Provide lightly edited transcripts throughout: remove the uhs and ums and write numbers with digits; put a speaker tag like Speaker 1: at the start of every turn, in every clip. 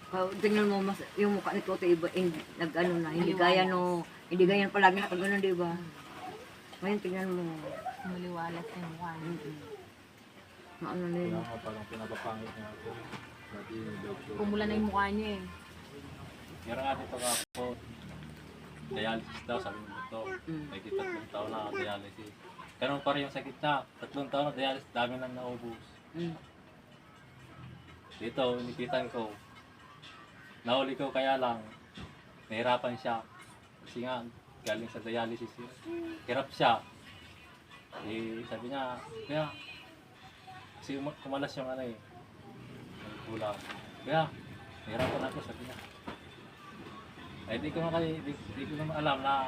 Speaker 1: Tingnan mo, mas, yung mukha ni Toto iba, nag-ano na, hindi gaya no, hindi gaya palagi nakagano, di ba? Ngayon, tingnan mo.
Speaker 2: Maliwalas yung mukha.
Speaker 1: Ano na yun?
Speaker 3: Kaya nga parang pinapapangit niya ako. Dati yung dog show.
Speaker 2: Pumula na yung mukha niya eh.
Speaker 3: Meron nga dito ka po. Dialysis daw, sabi mo ito. May 3 taon na dialysis. Ganun pa rin yung sakit niya. 3 taon na dialysis, dami nang naubos. Dito, inipitan ko. Nahuli ko kaya lang, nahirapan siya. Kasi nga, galing sa dialysis yun. Hirap siya. Eh, sabi niya, kaya, kasi kumalas yung ano eh, yung kulang. Kaya, nahirapan ako, sabi niya. Eh, di ko naman alam na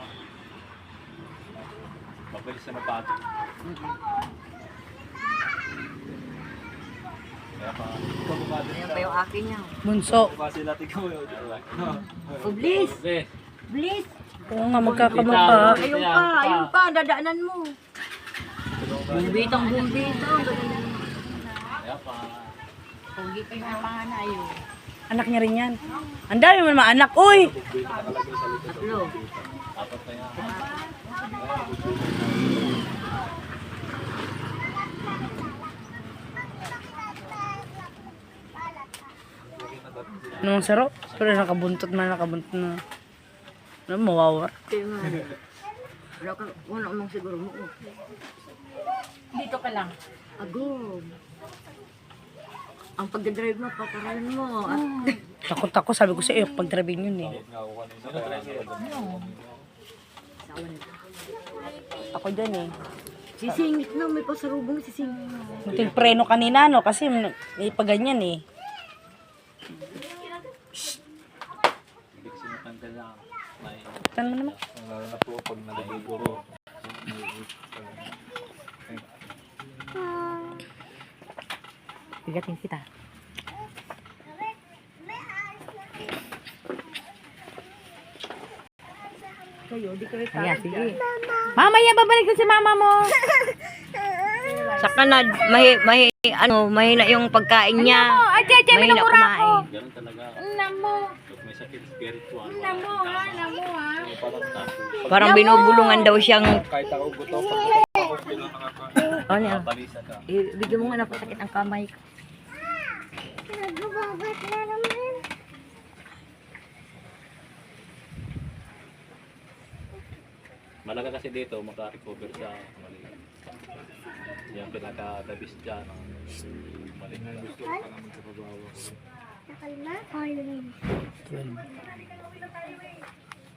Speaker 3: mabilis na mabago. Kaya pa, ikaw bumado
Speaker 1: Ayan pa yung akin niya.
Speaker 4: Bunso.
Speaker 3: Ba sila tignan mo yun?
Speaker 1: Oh, please!
Speaker 3: Okay.
Speaker 1: Please!
Speaker 4: Oo nga, magkakamukha.
Speaker 1: Ayun pa, dadaanan mo. Bumbitang bumbitang.
Speaker 3: Kaya pa,
Speaker 2: Pogi pa yung panganay yun.
Speaker 4: Anak niya rin yan. Ang dami mo naman anak, uy!
Speaker 3: nakalagay sa likod.
Speaker 1: Tatlo.
Speaker 3: Apat na yan.
Speaker 4: Ano ang saro? Pero nakabuntot na. Ano, mawawar.
Speaker 1: Kaya nga. Wala namang siguro mo.
Speaker 2: Dito ka lang.
Speaker 1: Agom. Ang pagdadrive mo, pagkaralan mo. At
Speaker 4: Takot ako, sabi ko sa iyo, pag-driving yun eh.
Speaker 3: Nga ako kanina. Kaya
Speaker 1: sawa nito.
Speaker 4: Ako dyan eh.
Speaker 1: Sisingit na, may pasalubong sisingit.
Speaker 4: Munting preno kanina, no? Kasi may paganyan eh.
Speaker 3: hindi kasi matanggal na.
Speaker 4: Tan mo naman.
Speaker 3: Lalo na po pag nalibiguro.
Speaker 2: Bigatin kita.
Speaker 1: Kayo, di kayo
Speaker 2: Kaya, sige. Mamaya, babalik ko si mama mo.
Speaker 1: Saka na, mahina yung pagkain niya.
Speaker 2: Ay, Cheche,
Speaker 1: Mahina
Speaker 2: minumura ko.
Speaker 1: kumain.
Speaker 3: Ganun talaga.
Speaker 2: Namo.
Speaker 3: Pag may sakit, spiritual.
Speaker 2: Namo, ha? Namo, ha?
Speaker 3: Parang tapo.
Speaker 1: Parang binubulungan daw siyang,
Speaker 3: Kahit ako gutom, pag gutom ako, bilang nakaka...
Speaker 1: ano yan?
Speaker 3: Balisa ka.
Speaker 1: Bigyan mo nga napasakit ang kamay ko.
Speaker 3: Malaga kasi dito, maka-recover siya. Yan pinaka-dabis dyan. Mali na gusto ko na magkapabawa ko.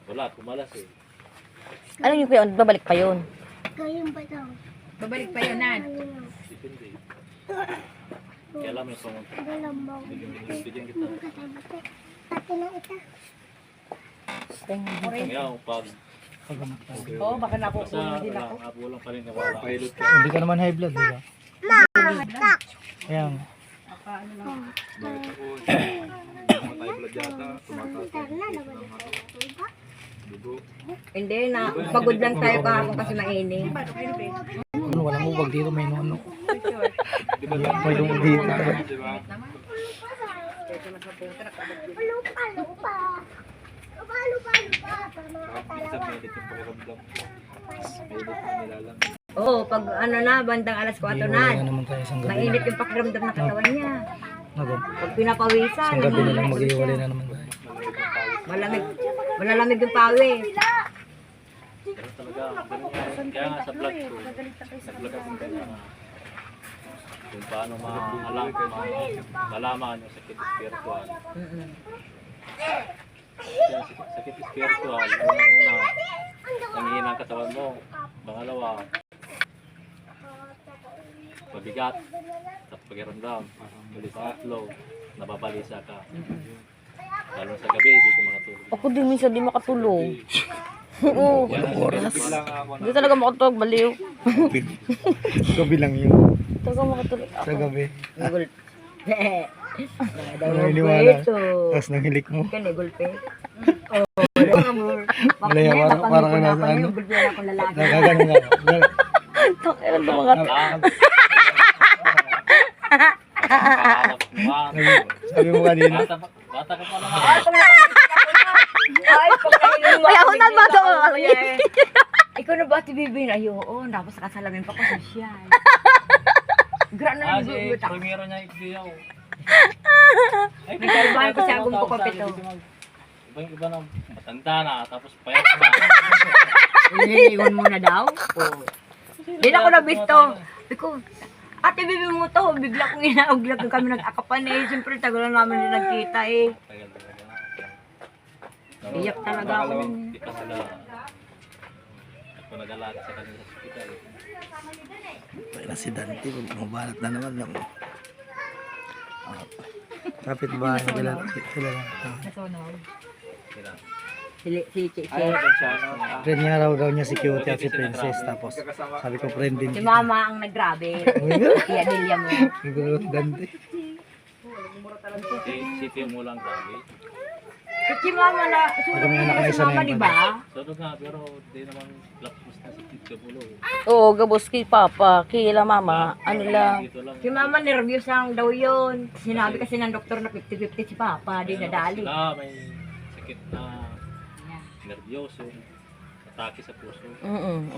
Speaker 3: Wala, kumalas eh.
Speaker 4: Alam niyo pa yun, babalik pa yun.
Speaker 2: Babalik pa yun, Nan.
Speaker 3: Depende. Kaya alam mo kung bigyan kita. Ngayon, pag
Speaker 4: Oo, baka
Speaker 3: basta walang paniniwala. Pilot ka.
Speaker 5: Hindi ka naman high blood, di ba? Kaya nga.
Speaker 3: Bakit ako, matay blood yata, tumataas. Dugo.
Speaker 1: Hindi na, pagod lang tayo kahapon kasi mainit.
Speaker 5: Ano, walang ubag dito, may nono. May lumog dito.
Speaker 3: Diba? Minsan mainit yung pakiramdam. Mainit yung nilalang.
Speaker 1: Oo, pag ano na, bandang alas 4
Speaker 5: Wala
Speaker 1: na,
Speaker 5: naman tayo isang gabi.
Speaker 1: mainit yung pakiramdam ng katawan niya.
Speaker 5: Nago,
Speaker 1: Pag pinapawisan,
Speaker 5: isang gabi na lang mag-iwalay na naman tayo.
Speaker 1: malalamig yung pawis.
Speaker 3: Ganun talaga. Kaya nga sa vlog ko, nag-vlog ako kaya nga kung paano malaman yung sakit spiritual. Kasi ang sakit spiritual, una, nanghihina ang katawan mo. Pangalawa, mabigat sa pakiramdam. Pangatlo, nababalisa ka. Lalo sa gabi, hindi ko makatulog.
Speaker 4: Ako din minsan di makatulog. Oo.
Speaker 3: Oras. Lang ako
Speaker 4: Hindi talaga makatulog, baliw.
Speaker 5: Gabi lang yun.
Speaker 4: Talaga makatulog ako.
Speaker 5: Sa gabi.
Speaker 1: Nagul.
Speaker 5: Naniniwala. Tapos nanghilik mo.
Speaker 1: Kan gulpe.
Speaker 5: Malaya, para ka nasa ano.
Speaker 1: Gulpe na akong lalaki.
Speaker 5: Nagagano nga.
Speaker 4: Takailan ba mga
Speaker 3: Sabi
Speaker 5: Sabi mo kanina.
Speaker 3: Bata ka pa naman.
Speaker 1: Ay, pagkain mo.
Speaker 4: Kaya ako na bata ko.
Speaker 1: Ikaw na ba, si Bibi? Ay, oo. Tapos nakasalamin pa ko social. Gra na lang
Speaker 3: Si
Speaker 1: yung gutak.
Speaker 3: primero niya ikdiyaw.
Speaker 1: Nagkalbahan ko siya kung pupapito.
Speaker 3: Ibang-iba na matanda na, tapos payat na.
Speaker 1: Iniiwan mo na daw? Oo. Di na ako nabisto. Iko, ate Bibi mo to. Bigla kong inauglag nung kami nag-akapan eh. Siyempre, tagal na namin din nagkita eh.
Speaker 3: Tagal talaga na.
Speaker 1: Iyak talaga ako.
Speaker 3: Hindi pa sila. Ako nagalaan sa kanila sa hospital.
Speaker 5: Wala si Dante, mabalat na naman lang. Kapit ba sila lang.
Speaker 3: Sila.
Speaker 1: Si Chichi.
Speaker 5: Friend niya raw niya si Cute at si Princess. Tapos sabi ko friend din
Speaker 1: Si
Speaker 5: kita.
Speaker 1: Mama ang nag-grabe. Kaya Delia mo.
Speaker 5: Siguro Dante.
Speaker 3: Si Tio mo lang grabe.
Speaker 1: Si Mama na, sunog
Speaker 5: Kami
Speaker 1: na
Speaker 5: anak
Speaker 1: si
Speaker 5: na isa
Speaker 1: Mama,
Speaker 5: na yun,
Speaker 1: di ba?
Speaker 3: Sunog nga, pero di naman lapos na si Tito Bulo.
Speaker 4: Oo, gabos kay Papa, kila Mama. Ano lang.
Speaker 3: Dito lang.
Speaker 1: Si Mama nervyos lang daw yun. Sinabi kasi ng doktor na 50-50 si Papa, di nadali.
Speaker 3: Sila may sakit na nervyoso. Atake sa puso.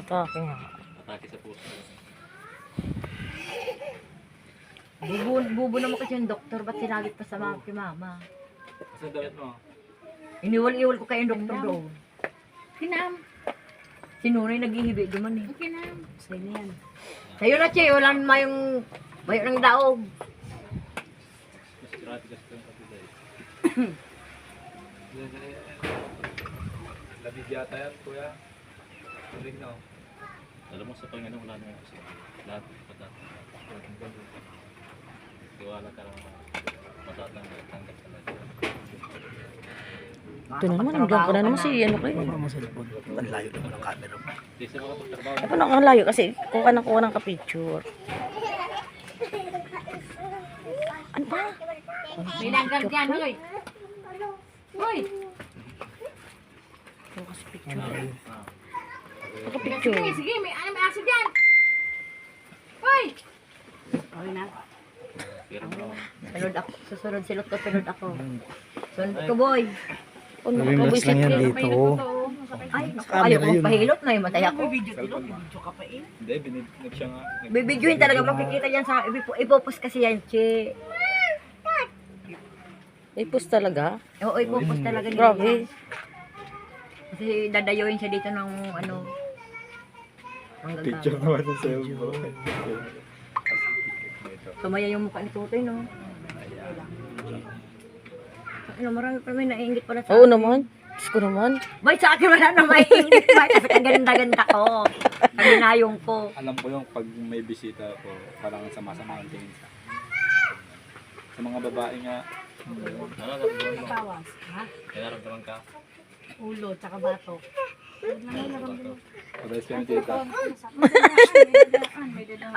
Speaker 4: Atake nga.
Speaker 3: Atake sa puso.
Speaker 1: Bubo naman kasi yung doktor, ba't sinabi pa sa mga kay Mama?
Speaker 3: Kasi dawit mo.
Speaker 1: Iniwal-iwal ko kayo yung doktor doon.
Speaker 2: Kinam.
Speaker 1: Si Nunoy naghihibi duman eh.
Speaker 2: Kinam.
Speaker 1: Sa'yo na yan. Sa'yo na, Che, wala naman yung bayo ng daog.
Speaker 3: Mas grabe kasi yung kapitay.
Speaker 6: Lamig yata yan, kuya. Lamig na.
Speaker 3: Alam mo sa Panginoon wala naman kasi lahat patat. Tiwala ka lang matatanggap talaga.
Speaker 4: Ito naman, hanggang ka na naman si ano kayo.
Speaker 5: Wala mo cellphone. Ang layo naman ang camera mo.
Speaker 3: Hindi siya makapagtrabaho.
Speaker 4: Ako nang layo kasi kuha ng ka-picture. Ano ba?
Speaker 2: May langgam dyan, hoy. Hoy.
Speaker 4: Kuha kasi picture.
Speaker 2: Sige, sige. May aso dyan. Hoy.
Speaker 3: Pero no.
Speaker 1: Sunod ako, susunod silot ko, sunod ako. Sunod ko, boy.
Speaker 4: Ano
Speaker 5: Sabi
Speaker 4: ka
Speaker 5: mas lang yan dito.
Speaker 1: Ay, ayaw ko magpahilot na yung matay ako.
Speaker 6: Hindi, binibig siya nga.
Speaker 1: Bibidyoin talaga, makikita yan sa, ipopost kasi yan, Che.
Speaker 4: Ipos talaga?
Speaker 1: Oo, ipopost talaga nila.
Speaker 4: Grabe.
Speaker 1: Kasi dadayoin siya dito ng ano.
Speaker 6: Picture naman sa cellphone.
Speaker 1: Tumaya yung mukha ni Tutoy, no? Ano, marami pa may naiingit pala sa
Speaker 4: Oo naman. Diyos ko naman.
Speaker 1: Bay, sa akin wala na maiingit. Bay, kasi kaganda-ganda ko. Kaginayong ko.
Speaker 6: Alam ko yung pag may bisita ko, parang sama-sama ang tingin sa mga babae nga.
Speaker 3: Nararamdaman mo.
Speaker 2: Bawas. Ha?
Speaker 3: Nararamdaman ka.
Speaker 2: Ulo, tsaka batok.
Speaker 6: Pares kami tita.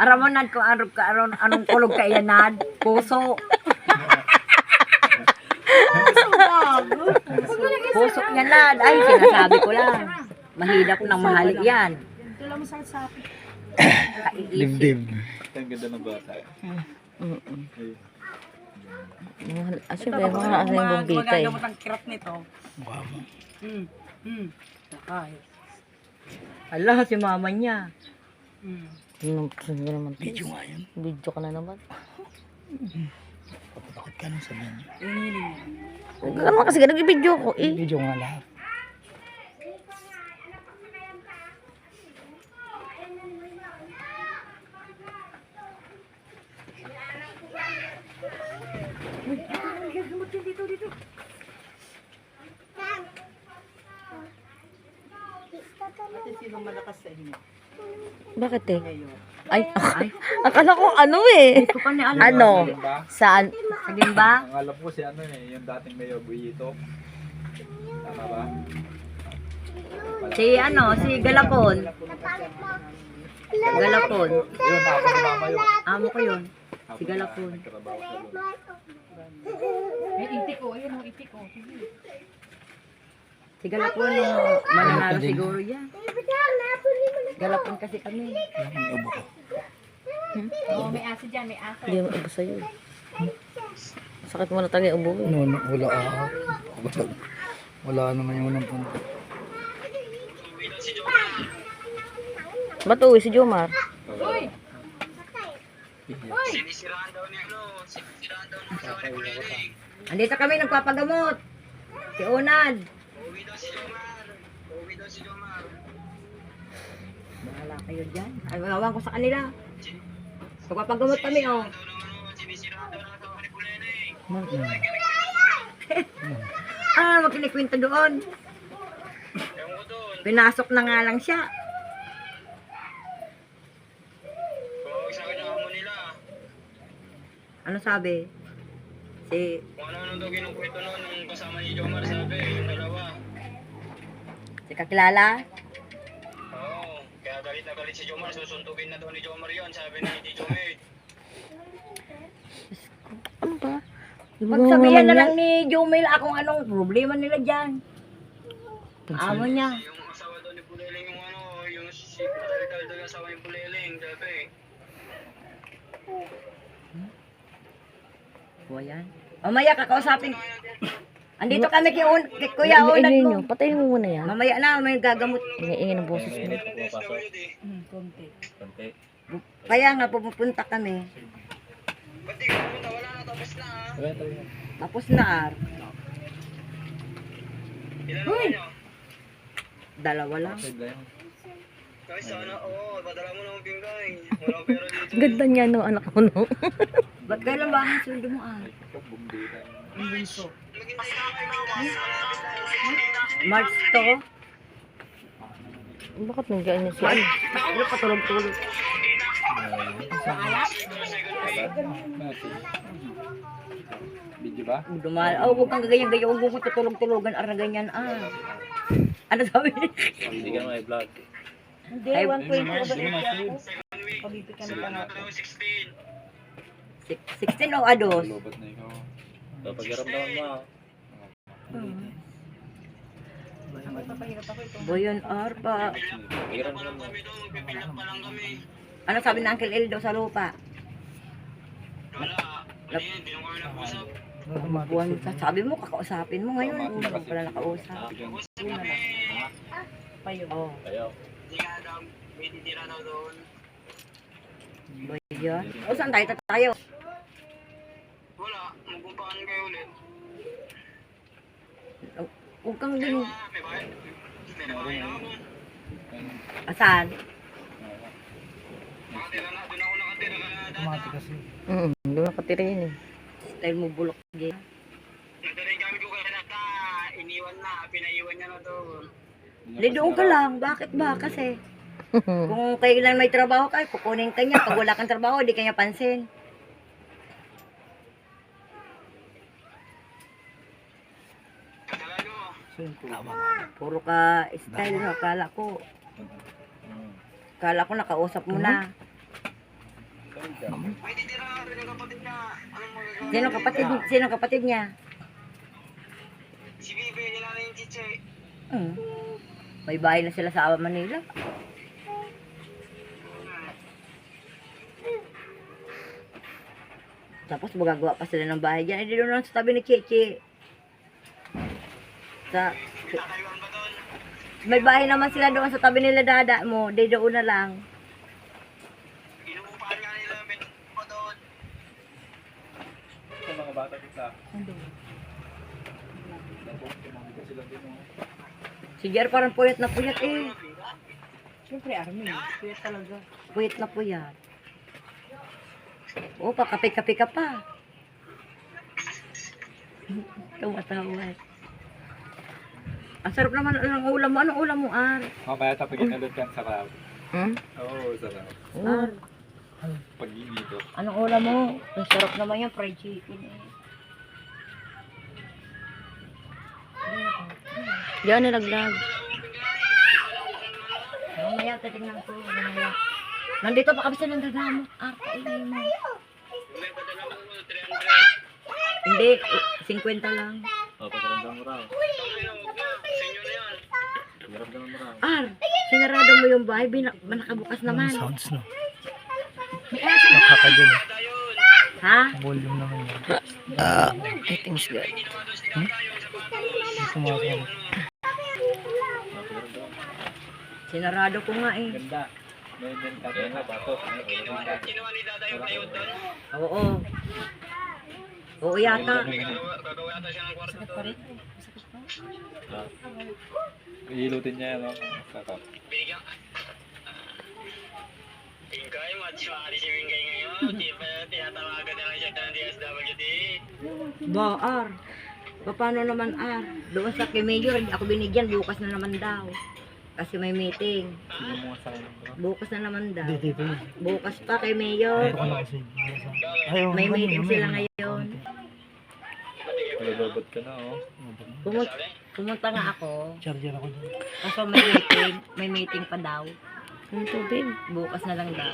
Speaker 1: Aramonad ko, anong kulog ka iyanad? Puso. Puso yanad. Ay, sinasabi ko lang. Mahirap ng mahalik yan.
Speaker 2: Ito lang masakit sa akin.
Speaker 5: Dibdib.
Speaker 6: Ang ganda ng bata. Ay,
Speaker 4: Siyempre, mga ano yung bombita eh.
Speaker 5: Mukha mo.
Speaker 1: Ala, si mama niya.
Speaker 4: Sige naman.
Speaker 5: Video nga yun.
Speaker 4: Video ka na naman.
Speaker 5: Bakit ka nang sabihin niyo?
Speaker 4: Huwag ka naman kasi nag-video ko eh.
Speaker 5: Video nga lahat.
Speaker 4: Bakit eh? Ay, akala ko ano eh.
Speaker 1: Ito pa ni alam.
Speaker 4: Ano?
Speaker 6: ba?
Speaker 4: Saan?
Speaker 1: Saging ba?
Speaker 6: Ang alam ko si ano eh, yung dating mayor Buyito. Tama ba?
Speaker 1: Si ano, si Galapon. Galapon.
Speaker 6: Yun, ako si mama yun.
Speaker 1: Amo ko yun. Si Galapon.
Speaker 6: Nagtrabaho siya doon.
Speaker 2: Ay, itik ko. Ayun, itik ko.
Speaker 1: Si Galapon, mananalo siguro yan. Galapon kasi kami.
Speaker 5: Ang ubo ko.
Speaker 2: Oo, may aso dyan, may aso.
Speaker 4: Hindi mo iba sa'yo. Sakit mo na tagay ubo.
Speaker 5: Nono, wala wala naman yung unang punta.
Speaker 4: Ba't uwi si Jomar?
Speaker 1: Andito kami nagpapagamot. Si Unad. Bahala kayo dyan. Ay, malawan ko sa kanila. Nagpapagamot kami, oh. Ano magkinikwento doon? Pinasok na nga lang siya. Ano sabi? Si...
Speaker 7: Ano daw kinukwento noon nung kasama ni Jomar, sabi, yung dalawa.
Speaker 1: Si kakilala?
Speaker 7: Oo, kaya galit na galit si Jomar, susuntukin na daw ni Jomar yun, sabi ni Tito May.
Speaker 4: Ano ba?
Speaker 1: Magsabihan na lang ni Jomel akong anong problema nila dyan. Amo niya.
Speaker 7: Yung asawa daw ni Puleling, yung ano, yung si Tal daw yung asawa ni Puleling, sabi.
Speaker 1: O yan. Mamaya kakausapin. Andito kami kay Kuya Unad mo.
Speaker 4: Patayin mo muna yan.
Speaker 1: Mamaya na, may gagamot.
Speaker 4: Ingay ng boses mo.
Speaker 3: Konti.
Speaker 1: Kaya nga pupunta kami.
Speaker 7: Ba't di ka pumunta? Wala na, tapos na ha.
Speaker 1: Tapos na, Ar.
Speaker 7: Ilan naman nyo?
Speaker 1: Dalawa lang.
Speaker 7: Guys, sana, oo, padala mo ng bingkay. Walang pera dito.
Speaker 4: Ganda niya no, anak mo no.
Speaker 1: Ba't kailan ba ang sundo mo, Ar?
Speaker 7: Maghintay ka kayo.
Speaker 1: March to?
Speaker 4: Bakit nandiyan niya siya?
Speaker 1: Ano patulog-tulog?
Speaker 6: Video ba?
Speaker 1: Dumal. Oh, huwag kang gaganyan-ganyan. Huwag kong tutulog-tulogan. Ar na ganyan, ah. Ano sabi niya?
Speaker 3: Hindi ka naman i-vlog.
Speaker 1: Hindi, 120 ba
Speaker 7: Ano, 16.
Speaker 1: 16 o ados?
Speaker 6: Lobot na ikaw.
Speaker 3: So, pagkaramdaman mo,
Speaker 1: Boyon Ar pa.
Speaker 3: pagkaramdaman mo.
Speaker 7: Kami daw, magpipilap pa lang kami.
Speaker 1: Ano sabi ng Uncle Eldo sa lupa?
Speaker 7: Wala. Hindi nung kami nag-usap.
Speaker 1: Buwan ka. Sabi mo, kakausapin mo ngayon. Una ka pala nakausap.
Speaker 7: Nag-usap kami.
Speaker 1: Oh,
Speaker 3: Kayo.
Speaker 7: Hindi ka daw, may titira daw doon.
Speaker 1: boyon. O, saan tayo?
Speaker 7: Wala, magpumpaan kayo ulit.
Speaker 1: Huwag kang din.
Speaker 7: May bahay. May bahay na ako.
Speaker 1: Asan?
Speaker 7: Nakatira na, doon ako nakatira ka na dati.
Speaker 5: Mati kasi.
Speaker 4: Doon nakatira yun eh.
Speaker 1: Style mo bulok.
Speaker 7: Nadaling kami ko kaya nata, iniwan na, pinaiwan niya na doon.
Speaker 1: Hindi, doon ka lang. Bakit ba? Kasi kung kailan may trabaho ka, kukunin ka niya. Pag wala kang trabaho, di ka niya pansin.
Speaker 7: Talaga mo.
Speaker 1: Puro ka style. No? Kala ko nakausap mo na.
Speaker 7: May titira nga rin yung kapatid niya. Anong magagawa?
Speaker 1: Sino kapatid niya?
Speaker 7: Si Bibi, nila na yung chiche.
Speaker 1: May bahay na sila sa Manila. Tapos magagawa pa sila ng bahay dyan. Hindi doon lang sa tabi ni Chichi.
Speaker 7: Tatayuan ba doon?
Speaker 1: May bahay naman sila doon sa tabi nila dada mo. Di doon na lang.
Speaker 7: Inuupahan nga nila yung pa doon.
Speaker 6: Sa mga bata kita.
Speaker 1: Si Jer parang puyat na puyat eh. Siyempre Armin. Puyat talaga. Puyat na puyat. Oh, pakape-kape ka pa. Tumatawad. Ang sarap naman ng ulam mo. Anong ulam mo, Ar?
Speaker 6: Mamaya tapos ginalot ka sa sarap.
Speaker 4: Hmm?
Speaker 6: Oo, sarap.
Speaker 1: Ar,
Speaker 6: Pag-inito.
Speaker 1: anong ulam mo? Ang sarap naman yan, fried chicken eh.
Speaker 4: Diyan nilaglag.
Speaker 1: Mamaya, titignan ko. Mamaya. Nandito pa kami sa nanggagamot. Kainin mo.
Speaker 7: May padala mo 300.
Speaker 1: Hindi, 50 lang.
Speaker 3: O, pagkaramdaman mo raw.
Speaker 7: Huwag na, senyo na yan.
Speaker 3: Pagkaramdaman mo raw.
Speaker 1: Sinarado mo yung bahay, nakabukas naman.
Speaker 5: Sounds no.
Speaker 1: May aso.
Speaker 5: Nakakadyan.
Speaker 7: Basta yun.
Speaker 1: Ha?
Speaker 5: Volume naman yun.
Speaker 4: Everything's good.
Speaker 5: Sumasama.
Speaker 1: Sinarado ko nga eh.
Speaker 6: Ganda. May kaya nga, bato.
Speaker 7: Ginawa ni Dada yung plywood doon.
Speaker 1: Oo. Oo yata.
Speaker 7: Gagawa yata siya ng kwarto doon.
Speaker 6: Iilutin niya yan, no? Kakap.
Speaker 7: Bigyan. Pingkay, matchmari si Pingkay ngayon. Tinatawagan na lang siya ng DSWD.
Speaker 1: Ba, R. Paano naman R? Doon sa kay Mayor, hindi ako binigyan. Bukas na naman daw. Kasi may meeting.
Speaker 6: Sino mo nga sa akin, bro?
Speaker 1: Bukas na naman daw.
Speaker 5: Hindi, dito yun.
Speaker 1: Bukas pa kay Mayor.
Speaker 5: Dito ko na kasi. Ayaw,
Speaker 1: May
Speaker 5: mamaya,
Speaker 1: meeting
Speaker 5: mamaya.
Speaker 1: sila ngayon.
Speaker 6: Malabot ka na, oh.
Speaker 1: Pumunta nga ako.
Speaker 5: Charger ako dyan.
Speaker 1: Kaso may meeting. May meeting pa daw.
Speaker 4: Ang tubig.
Speaker 1: Bukas na lang daw.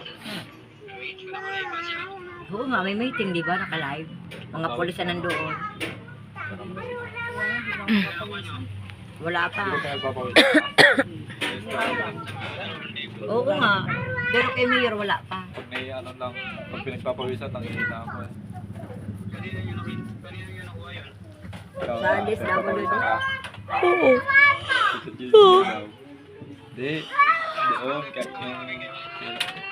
Speaker 1: Oo nga, may meeting, di ba? Naka-live. Mga pulis na nandoon. Wala pa.
Speaker 6: Hindi ka nagpapawid.
Speaker 1: Oo nga. Pero kay Mayor, wala pa.
Speaker 6: Pag may ano lang, pag pinagpapawisan, nangihina ako eh. Ikaw,
Speaker 1: Sa DSWD.
Speaker 4: Oo.
Speaker 6: Di. Doon, kahit yung...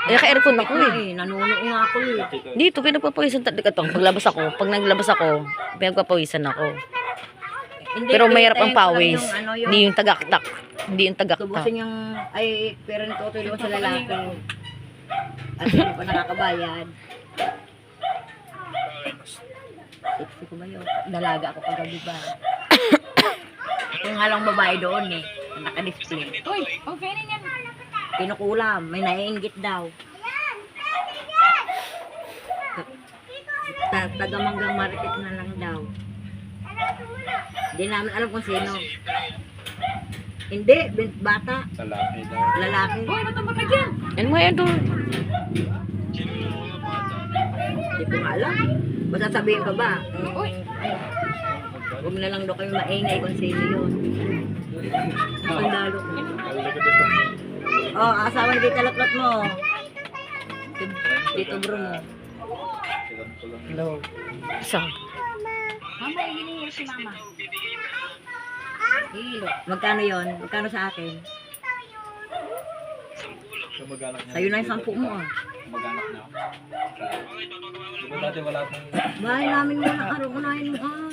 Speaker 4: Eh, ka-aircon ako eh.
Speaker 1: Ay, nanuno nga ako eh.
Speaker 4: Dito, pinagpapawisan talaga ito. Paglabas ako, pag naglabas ako, pinagpapawisan ako.
Speaker 1: Hindi,
Speaker 4: Pero mahirap ang
Speaker 1: hintayin ko lang
Speaker 4: pawis.
Speaker 1: yung ano, yung
Speaker 4: Hindi yung tagaktak. Hindi yung tagaktak.
Speaker 1: tubusin yung, ay, pero nito doon sa lalaki. At hindi pa nakakabayad. Tipsy ko ba yun? Dalaga ako kagabi ba? Kung nga lang babae doon eh. Naka-display.
Speaker 2: Uy, okay na yan.
Speaker 1: Kinukulam. May naiinggit daw. Tagamanggang market na lang daw. Hindi namin alam kung sino. Hindi, bata,
Speaker 6: Lalaki daw.
Speaker 1: lalaki.
Speaker 2: Uy, matamba ka dyan.
Speaker 4: Ano mo yan doon?
Speaker 1: Hindi ko nga alam. Basta sabihin ka ba?
Speaker 2: Uy.
Speaker 1: Huwag na lang daw kayo maingay kung sino yun. Sandalo ko. Oh, asawa ni Tita Latlot mo. Dito bro mo.
Speaker 5: Hello.
Speaker 4: Isang.
Speaker 2: Mama, hinihingi si mama.
Speaker 1: Magkano yon? Magkano sa akin?
Speaker 6: Kamag-anak niya.
Speaker 1: Sa'yo na yung 10 mo ah.
Speaker 6: Kamag-anak niya. Di ba dati wala akong...
Speaker 1: Bahay namin muna araw, unahin mo ah.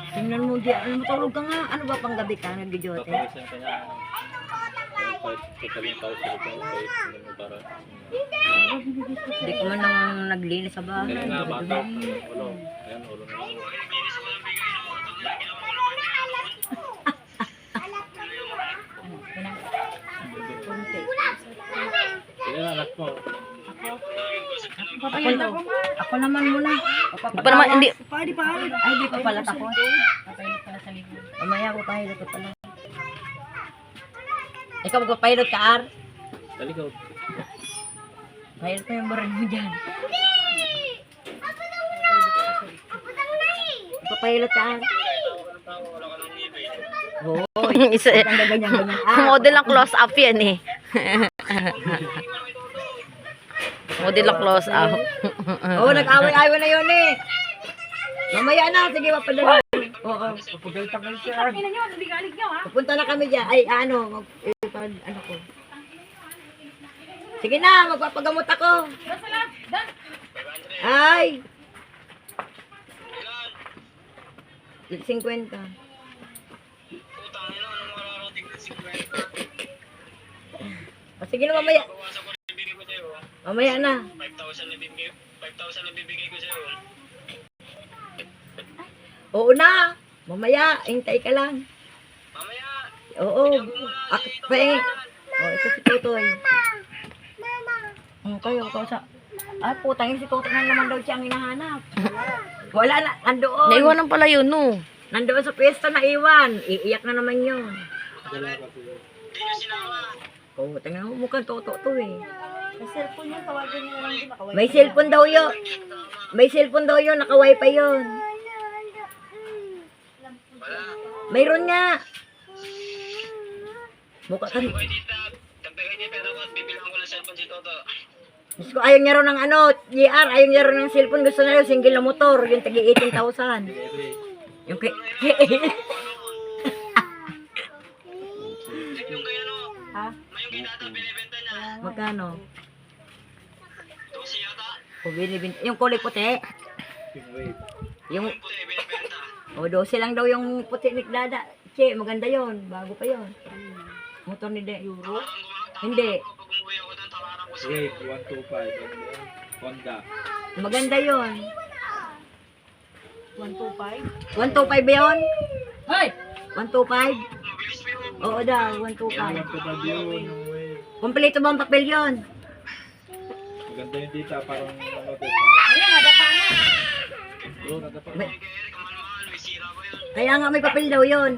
Speaker 1: Tingnan mo di, ano matulog ka nga? Ano ba pang gabi ka? Nag-idiote?
Speaker 3: Papawisan ka niya. Totaling tao sa lupa. Hindi mo para...
Speaker 1: Hindi ko man nang naglinis sa bahay.
Speaker 3: Kaya nga bata. Ulo. Ayan, ulo na. Kaya anak mo.
Speaker 1: Ako naman muna.
Speaker 4: Pa naman, hindi.
Speaker 1: Ay, di pa pala tapos. Mamaya ako pahilot ko pala. Ikaw magpapahilot ka, Ar?
Speaker 3: Dali ko.
Speaker 1: Pahilot mo yung baril mo dyan. Magpapahilot ka, Ar? Oo.
Speaker 4: Isa,
Speaker 1: Ang ganyan-ganyan.
Speaker 4: model ang close up yan eh. Model ang close up.
Speaker 1: Oo, nag-away-away na yun eh. Mamaya na, sige mapadala. Oo,
Speaker 5: Pagalitan kayo siya.
Speaker 2: Ina nyo, nabigalig nyo ha.
Speaker 1: pupunta na kami dyan. Ay, ano, ano ko. Sige na, magpapagamot ako.
Speaker 2: Basta lang. Dan.
Speaker 1: Ay! 50.
Speaker 7: Utang nila, anong mararating na 50?
Speaker 1: O, sige na, mamaya.
Speaker 7: Bawasan ko na ibigay ko sa'yo.
Speaker 1: Mamaya na.
Speaker 7: 5,000 na bibigay ko sa'yo.
Speaker 1: Oo na. Mamaya, hintay ka lang.
Speaker 7: Mamaya,
Speaker 1: Oo. Ako pa eh. Oh, ito si Tutoy. Kayo, sa... Ah, putang yun si Tutoy na naman daw siya ang hinahanap. Wala na, nandoon.
Speaker 4: Naiwanan pala yun, no?
Speaker 1: Nandoon sa pwesto na iwan. Iiyak na naman yun.
Speaker 7: hindi nyo sinama.
Speaker 1: Oh, tingnan mo, mukhang Toto to eh.
Speaker 2: Sa cellphone yun, tawagan nyo na lang din. Nakaway.
Speaker 1: May cellphone daw yun. May cellphone daw yun, naka-wifi yun. Mayroon nga. Mukha ka rin.
Speaker 7: Hoy, tita, Toto.
Speaker 1: Diyos ko, ayaw niya rin ng ano, GR, ayaw niya rin ng cellphone. Gusto na yun, single na motor. Yung tagi 18,000. Yung kay...
Speaker 7: Yung kaya no,
Speaker 1: Ha?
Speaker 7: yung kitata binibenta niya.
Speaker 1: Magkano?
Speaker 7: 12 yata.
Speaker 1: O, binibinta. Yung kulay puti. Yung...
Speaker 7: Yung puti binibenta.
Speaker 1: O, 12 lang daw yung puti ni Dada. Che, maganda yon, bago pa yon. Motor ni De. Euro? Hindi.
Speaker 7: Pag umuwi ako ng tawaran ko sa
Speaker 6: Wave 125. Honda.
Speaker 1: Maganda yon.
Speaker 2: 125.
Speaker 1: 125 ba yun?
Speaker 2: Hoy!
Speaker 1: 125?
Speaker 7: mabilis pa yun.
Speaker 1: Oo daw, 125.
Speaker 6: 125 yun. Yung wave.
Speaker 1: Kompleto ba ang papel yun?
Speaker 6: Maganda yung dita. Parang ano din.
Speaker 2: Ayan, nadapa na.
Speaker 6: Oo, nadapa.
Speaker 1: May-
Speaker 7: Kay Eric, kamalmahan, may sira pa yun.
Speaker 1: Kaya nga may papel daw yun.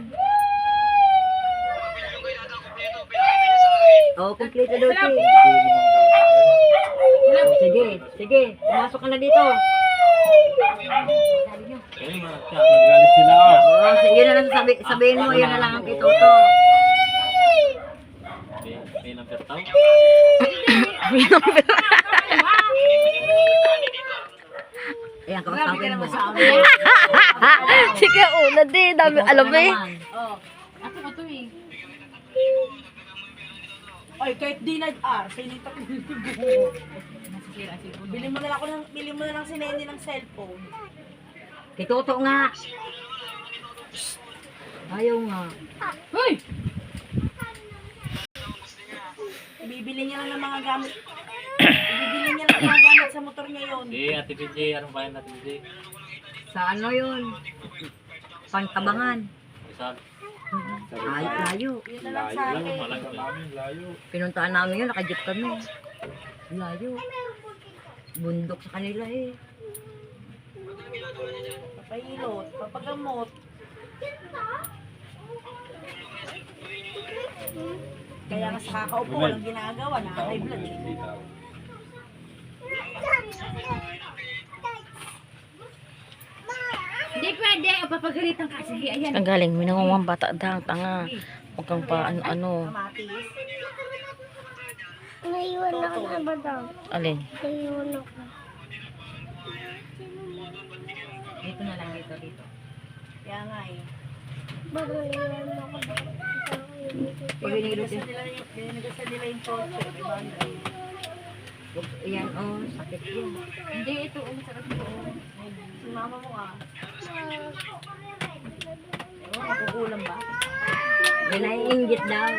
Speaker 7: Kapil yung kitata kompleto, pinakita niya sa akin.
Speaker 1: Oo, kompleto daw siya.
Speaker 6: Siguro ng mga bata.
Speaker 1: Oh, sige, sige. Pumasok ka na dito.
Speaker 3: Ayun nga, siya.
Speaker 6: Nagalit sila.
Speaker 1: Oo, yun na lang sabihin mo, yun na lang ang kay Toto.
Speaker 3: May number tao.
Speaker 1: Ayan, kausapin mo.
Speaker 4: Sige, una din. Dami alam eh.
Speaker 2: Oh. Ako ba to eh? Ay, kahit di nag-R, sinita ko yung buho. Bili mo na lang si Nenny ng cellphone.
Speaker 1: Kay Toto nga. Ayaw nga.
Speaker 2: Hoy! Bibili niya lang ng mga gamit. Bibili niya lang ng mga gamit sa motor niya yun.
Speaker 3: Si Ate PJ, anong bayan Ate PJ?
Speaker 1: Sa ano yun? Pantabangan.
Speaker 3: Isa.
Speaker 1: Layo, layo.
Speaker 2: Yun na lang sa
Speaker 6: Layo.
Speaker 2: akin.
Speaker 3: Malayo.
Speaker 6: Namin, layo.
Speaker 1: Pinuntaan namin yun, naka-jeep kami. Layo. Bundok sa kanila eh.
Speaker 2: Papahilot, papagamot. Kaya nga sa kakaupo, walang ginagawa, nakaka-high blood eh.
Speaker 6: Dita.
Speaker 2: Hindi pwede, papagalitan ka. Sige, ayan.
Speaker 4: Ang galing. May nangungang bata dang tanga. Huwag kang pa ano.
Speaker 2: Kamatis.
Speaker 8: Naiwan ako na ba daw?
Speaker 4: Alin?
Speaker 8: Naiwan ako.
Speaker 1: Dito na lang, dito.
Speaker 2: Kaya nga eh.
Speaker 8: Bago naiwan ako daw.
Speaker 1: Pag inilot yun.
Speaker 2: Binagasan nila yung kotse. Diba?
Speaker 1: Yan, oh, sakit yun.
Speaker 2: Hindi, ito. Masarap ito. Si mama mo ah. Ewan, magugulam ba?
Speaker 1: Yan ay inggit daw.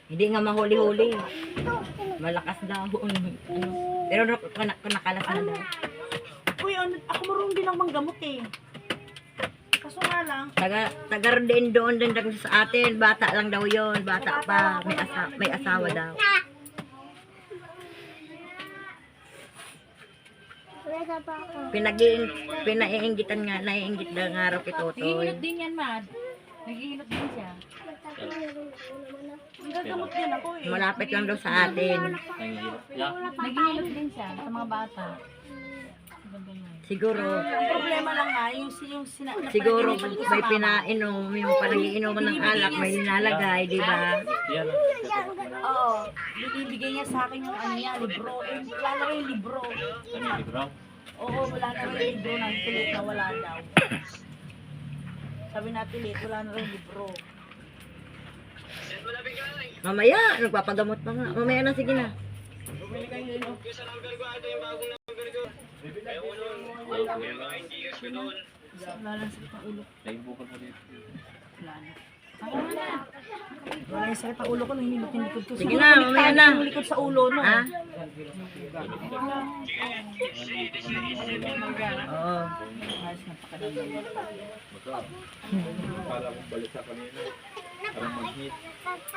Speaker 1: Hindi nga mahuli-huli. Malakas daw. Ano. Pero nakalas na daw.
Speaker 2: Uy, ako marunong din ang manggamot eh. Kaso nga lang,
Speaker 1: Tagar din doon sa atin. Bata lang daw yon, bata pa. May asawa daw.
Speaker 8: Wala pa ako.
Speaker 1: Pinaiinggitan nga, naiinggit daw nga raw kay Totoy.
Speaker 2: din yan, Mad. Naghihilot din siya.
Speaker 8: Meron ako naman ako.
Speaker 2: Gagamot din ako eh.
Speaker 1: Malapit lang daw sa atin.
Speaker 3: Nangihirap. Yeah.
Speaker 2: Naghihilot din siya sa mga bata.
Speaker 1: Siguro,
Speaker 2: Ang problema lang nga, yung
Speaker 1: siguro
Speaker 2: napanaginip ko sa
Speaker 1: may
Speaker 2: mama.
Speaker 1: pinainom, yung panagiinuman ng alak, may nilalagay, di ba?
Speaker 3: Yan.
Speaker 2: Oo. Binibigay niya sa akin yung ano niya, libro. Eh, wala na rin yung libro.
Speaker 3: Nangihirap.
Speaker 2: Oo, wala na rin yung libro ng pilit na wala daw. Sabi na pilit, wala na rin yung libro.
Speaker 1: Mamaya, nagpapagamot pa nga. Mamaya na, sige na.
Speaker 7: Sa number ko, ito yung bagong number ko. Yung mga indigas ko doon.
Speaker 2: Wala lang sakit ang ulo.
Speaker 3: Naibukan mo dito.
Speaker 2: Wala yung sakit ang ulo ko, nahihilot yung likod ko.
Speaker 1: Sige na, mamaya na.
Speaker 2: Yung likod sa ulo, no?
Speaker 1: Ha? Oo.
Speaker 6: Kala kong balik sa kanina. Parang mag-hit.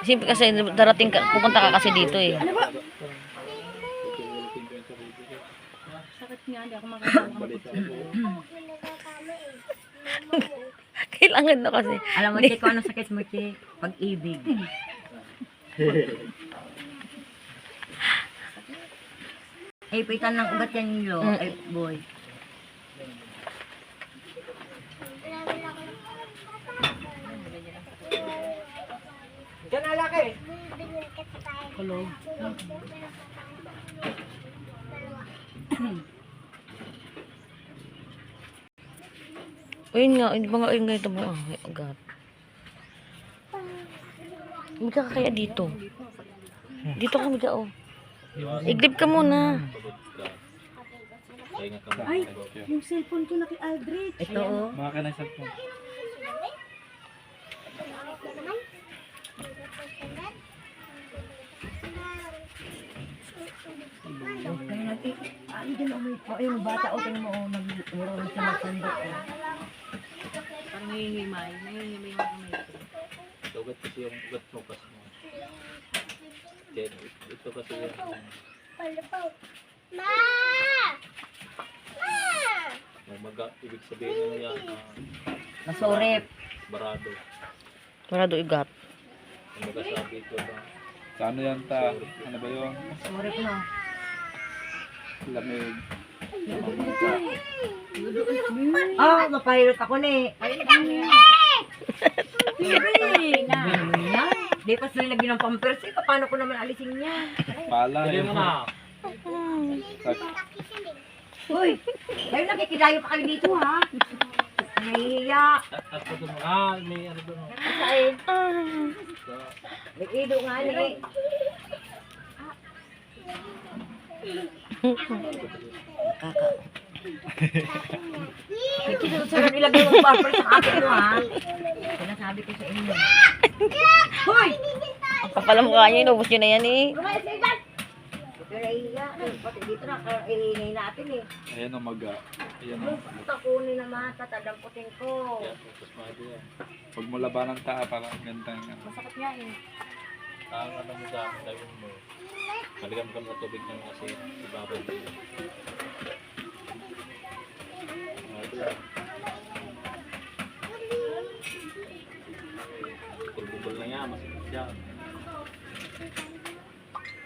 Speaker 4: Siyempre kasi darating ka, pupunta ka kasi dito eh.
Speaker 2: Sakit nga, hindi ako makakawak.
Speaker 6: Balik sa ako.
Speaker 4: Kailangan na kasi.
Speaker 1: Alam mo, Che, kung ano sakit mo, Che? Pag-ibig. Eh, pitan ng ugat yan yung lo. Ay, boy.
Speaker 2: kulog.
Speaker 4: Ayun nga, hindi ba nga, ayun nga ito mo. Ah, may ugat. Hindi ka kaya dito. Dito ka mga oh. Iglip ka muna.
Speaker 3: Kaya nga ka
Speaker 2: Ay, yung cellphone ko na kay Aldrich.
Speaker 1: Ito oh.
Speaker 6: Mga kanay sa po.
Speaker 1: Ano din oh, yung bata o tingin mo oh, nag-uurong sa masandok oh.
Speaker 2: Parang nangingimay. Nangingimay ako may ito.
Speaker 3: ugat kasi yung ugat mo pas mo. Kaya ito kasi yung
Speaker 8: Ma!
Speaker 3: ibig sabihin nyo yan,
Speaker 1: Nasurip.
Speaker 3: barado.
Speaker 4: Marado ugat.
Speaker 3: Ang magasabi ko ba?
Speaker 6: Sa ano yan ta? Ano ba yun?
Speaker 1: Nasurip no.
Speaker 6: Lamig.
Speaker 1: Oh, mapahirot ako ni. Di pa sila lagyan ng pampers eh. Paano ko naman alisin niya?
Speaker 6: Pala
Speaker 3: Sabi
Speaker 6: eh.
Speaker 3: mo na.
Speaker 1: Uy, kayo nakikidayo pa kayo dito ha. Nahihiya.
Speaker 3: At ito mo, may ano doon.
Speaker 1: Kasain. May ido nga ni. Kaka. Sino nilagay mo pampers sa akin mo ha? Sinasabi ko sa inyo. Hoy!
Speaker 4: Ang kapal ang mukha niyo, inubos niyo na yan eh.
Speaker 1: Gumayos na ilan! Pero nahihiya. Pati dito na, ihinay natin eh.
Speaker 6: Ayan ang maga. Ayan ang.
Speaker 1: Takunin naman, tatadamputin ko.
Speaker 3: Yan, tapos mahado yan.
Speaker 6: Pag mo laban ng taa, parang ganda nga.
Speaker 1: Masakit nga eh.
Speaker 3: Ang ano mo sa akin, sabi mo, maligam ka sa tubig ng kasi ibabay mo. Mahado yan. Kulbubol na yan, masakit yan.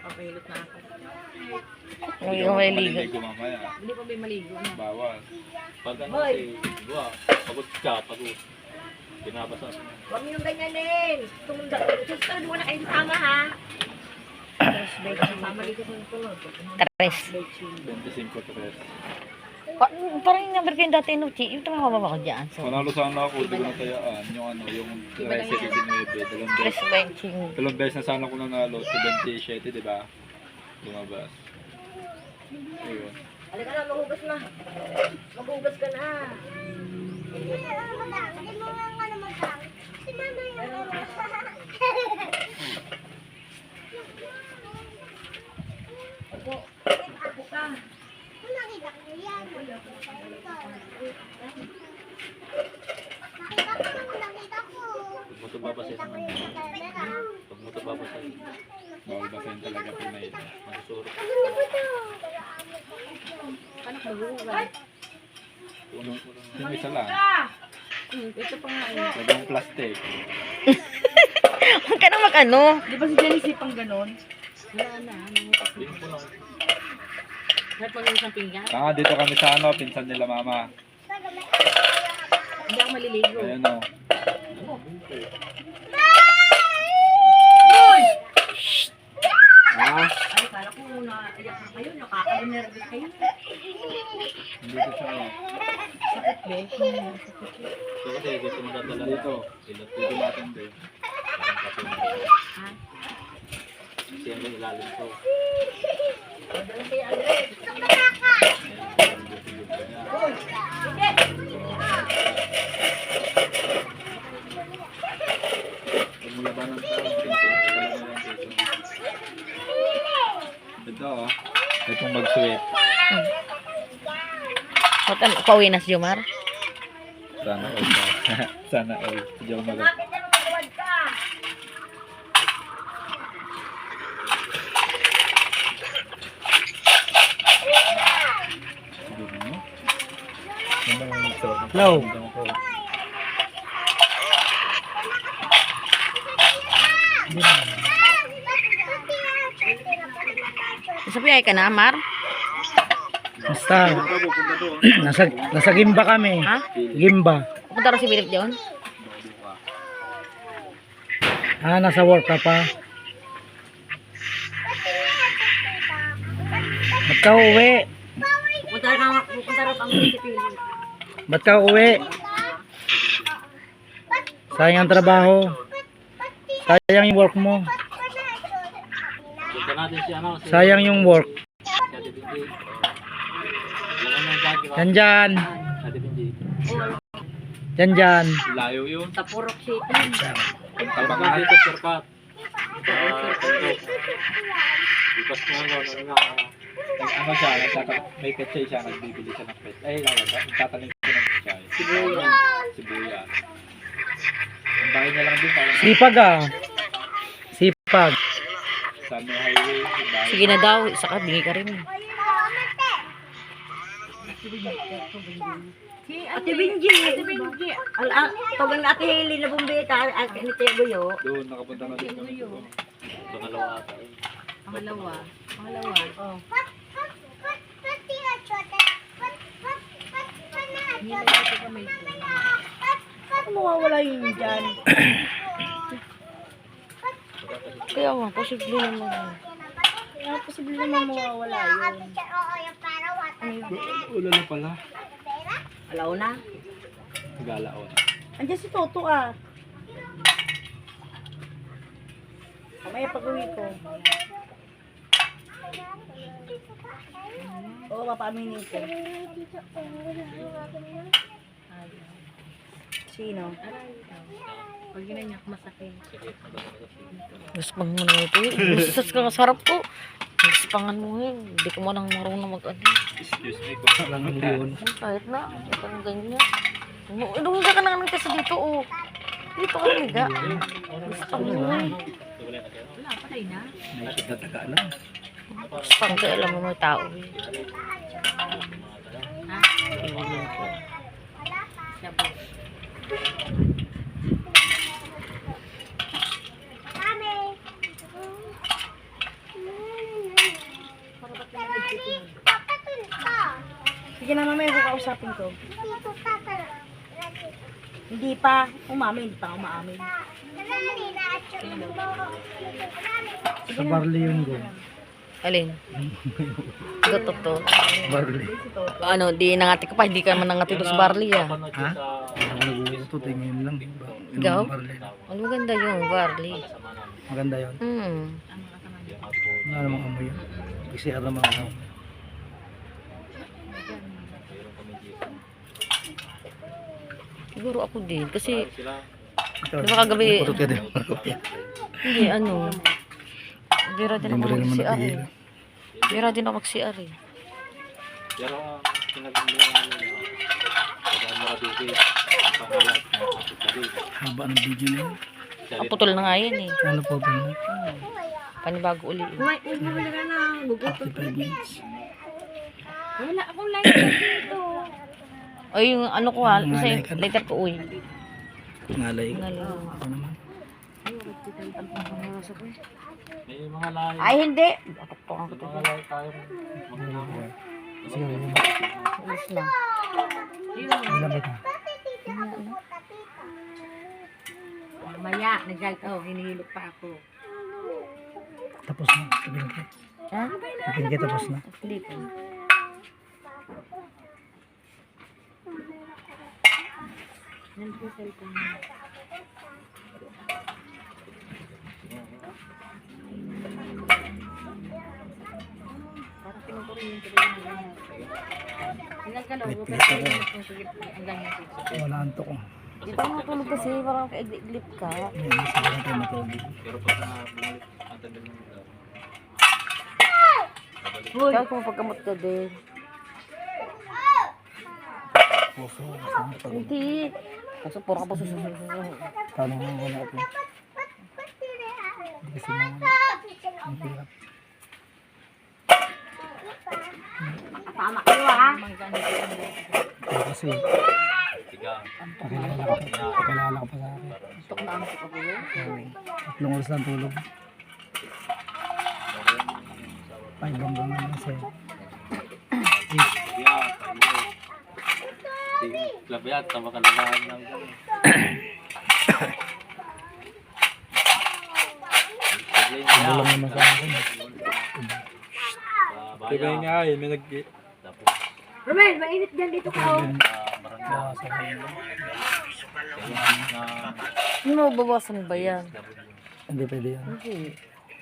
Speaker 2: Papahilot na ako.
Speaker 4: Hindi ka maliligo.
Speaker 6: Maliligo mamaya.
Speaker 2: Hindi pa ba maligo na?
Speaker 6: Bawal.
Speaker 3: Pag ano
Speaker 1: Hoy!
Speaker 3: kasi, diba, pagod ka, pagod. Binabasa mo.
Speaker 1: Huwag niyong ganyanin. Susunod mo na kayo sama ha. Sama dito sa sunod.
Speaker 4: Tres.
Speaker 6: 25 tres.
Speaker 4: Parang yung number kayo dati, no? Chi, yung tumama ko dyan. So,
Speaker 6: Panalo sana ako, di ko natayaan. Yung ano, yung Resi 19.
Speaker 4: tres benching.
Speaker 6: Dalawang beses na sana ko nanalo. 27, di ba? Lumabas. Ayun.
Speaker 1: Halika na, maghugas na. Maghugas ka na. Ako ka.
Speaker 3: Pag mo ito babasa sa ano, pag mo ito babasa,
Speaker 6: Bawal ba sa'yo talaga pinay?
Speaker 3: masusuro.
Speaker 2: Paano ka maghuhugas?
Speaker 6: Yung isa lang.
Speaker 2: Ito pa nga eh.
Speaker 6: Bagong plastic.
Speaker 4: Huwag ka na mag-ano.
Speaker 2: Di ba si Janice pang ganon? Wala na.
Speaker 3: Hindi ko lang.
Speaker 2: Kahit pag isang pinggan.
Speaker 6: Tanga, dito kami sa ano, pinsan nila mama.
Speaker 2: Hindi ako maliligo.
Speaker 6: Ayan o. Ah,
Speaker 1: Ay, kala ko naiyak na kayo. Nakaka-nervous kayo.
Speaker 6: hindi ko siya.
Speaker 1: Sakit be.
Speaker 3: So kasi dito mo dadala
Speaker 6: Dito.
Speaker 3: Ilot
Speaker 6: Dito natin din.
Speaker 3: Parang kasi kasi ang ilalim ko.
Speaker 1: Doon kay Andres.
Speaker 6: Pag mula ba ng tao, pinsan ko lang ng pinsan. Ito oh. Itong mag-sweep.
Speaker 4: Pauwi na si Jomar.
Speaker 6: Sana all ka. Sana all. Hindi ako mag-
Speaker 1: Bakit na magawad ka?
Speaker 5: Hello.
Speaker 4: Sabi ay ka na, Mar?
Speaker 5: Basta, nasa Gimba kami.
Speaker 4: Ha?
Speaker 5: Gimba.
Speaker 4: Pupunta rin si Philip doon?
Speaker 5: Ah, nasa work ka pa. ka uwi?
Speaker 1: Punta raw kang munisipyo.
Speaker 5: Ba't ka uwi? Sayang ang trabaho. Sayang yung work mo.
Speaker 3: Punta natin si ano, si
Speaker 5: Sayang yung work.
Speaker 3: Ate Benji. Alam mo yung dati ba?
Speaker 5: Yan dyan.
Speaker 3: Ate Benji.
Speaker 5: Yan dyan.
Speaker 6: Layo yun.
Speaker 1: Tapurok City.
Speaker 3: Kapag nga dito, shortcut. Ipas mo ano na.
Speaker 6: Ano siya, may pechay siya, nagbibili siya ng pechay. Ay, nagtatanim siya ng pechay. Sibuyas. Ang bahay niya lang din, parang
Speaker 5: Sipag ah. Sipag.
Speaker 6: sa may highway. Yung bahay.
Speaker 4: Sige na daw, isa ka, bingi ka rin.
Speaker 1: Ate Benji. Tagang na Ate Hailey na bumbita. Ate Buyo.
Speaker 6: Doon, nakapunta na din.
Speaker 3: Pangalawa ata.
Speaker 2: Pangalawa. Oh. Bakit mawawala yun dyan?
Speaker 4: Kaya nga, posible naman.
Speaker 2: Kaya posible naman mawawala yun.
Speaker 6: Wala na pala.
Speaker 1: Alaw na.
Speaker 6: Nag-alaon.
Speaker 2: Andiyan si Toto ah. Kamaya pag-uwi ko. Oo, papaaminin ko. Sino? Pag ginanyak, masakit.
Speaker 4: Guspang mo na ito eh. Gustas ka sarap ko. Guspangan mo eh. Hindi ko man ang marunong mag-ano.
Speaker 6: Excuse me kung
Speaker 5: Walang yun.
Speaker 4: Kahit na, parang ganyan. Inuhiga ka na ng kasi dito oh. Dito ka namiga. Guspang mo eh.
Speaker 5: May shit na lang.
Speaker 4: Guspang ka, alam mo may tao eh.
Speaker 2: Sige na mamaya kakausapin ko. Hindi pa. Umamin. Hindi pa ako maamin.
Speaker 5: Sa barley yun go.
Speaker 4: Alin? Gotok to.
Speaker 5: Barley.
Speaker 4: Ano, di nangati ka pa. Hindi ka man nangati doon sa barley ah.
Speaker 5: Ha? Ako nagugusto. Tingin lang. Di ba? Inom
Speaker 4: Ikaw?
Speaker 5: ng barley.
Speaker 4: Ano ganda yung barley.
Speaker 5: Maganda yun. Wala namang amoy yun. PCR naman ako.
Speaker 4: Siguro ako din. Kasi,
Speaker 5: Ito,
Speaker 4: di ba kagabi,
Speaker 5: putot ka din.
Speaker 4: hindi ano. Bira din ako
Speaker 5: Libre naman
Speaker 4: mag-CR eh.
Speaker 5: natigil.
Speaker 4: Bira din ako mag-CR eh.
Speaker 3: Pero ang pinag-umulan namin na pagka makabigay ang pangalat ng kapitali.
Speaker 5: Haba ng video na yun.
Speaker 4: Ang putol na nga yan eh.
Speaker 5: Ano po ba?
Speaker 4: Panibago uli eh.
Speaker 1: Bumili ka na. Gugutom.
Speaker 5: 55 minutes.
Speaker 1: Wala akong light dito.
Speaker 4: O yung ano ko ha,
Speaker 5: Ngalay
Speaker 4: kasi
Speaker 5: ka na.
Speaker 4: later ko uy.
Speaker 5: Ngalay.
Speaker 4: Ngalay.
Speaker 5: Ako naman.
Speaker 3: May mga lahi.
Speaker 4: Ay hindi. Atok
Speaker 3: May mga lahi tayong mga
Speaker 5: Sige, yun.
Speaker 4: ulis na.
Speaker 5: Ilapit na.
Speaker 1: Mamaya, hinihilot pa ako.
Speaker 5: Tapos na. Sabihin ko.
Speaker 4: Ha?
Speaker 5: Sabihin ko tapos na.
Speaker 4: Hindi pa.
Speaker 5: Wala antok ko.
Speaker 4: Dito ako matulog kasi parang ka-iglip ka.
Speaker 5: Hindi sabi na tayo matulog.
Speaker 3: pero pag bumalik ang tagal ng lugar.
Speaker 4: Kaya kung pagkamot ka din.
Speaker 5: Puso. Saan pag
Speaker 4: Hindi. Kasi puro ka pa susunod.
Speaker 5: tanong mo wala ito. Hindi kasi mga ang hirap.
Speaker 1: Tama kayo ha.
Speaker 5: Pero kasi
Speaker 3: Tigang.
Speaker 5: pakilala ka pa sa akin.
Speaker 4: Tok na ang ako yun.
Speaker 5: Tatlong oras lang tulog. 5 hanggang naman sa'yo.
Speaker 3: Tigang. Labiyat, tama ka lalahan ng
Speaker 5: Ano lang naman sa akin.
Speaker 6: Kaya nga eh, may
Speaker 3: Tapos,
Speaker 1: Romel, mainit dyan dito ko.
Speaker 3: barangay.
Speaker 5: Sa kanya.
Speaker 3: Na,
Speaker 4: Hindi mo babawasan ba yan?
Speaker 5: Hindi pwede yan.
Speaker 4: Hindi.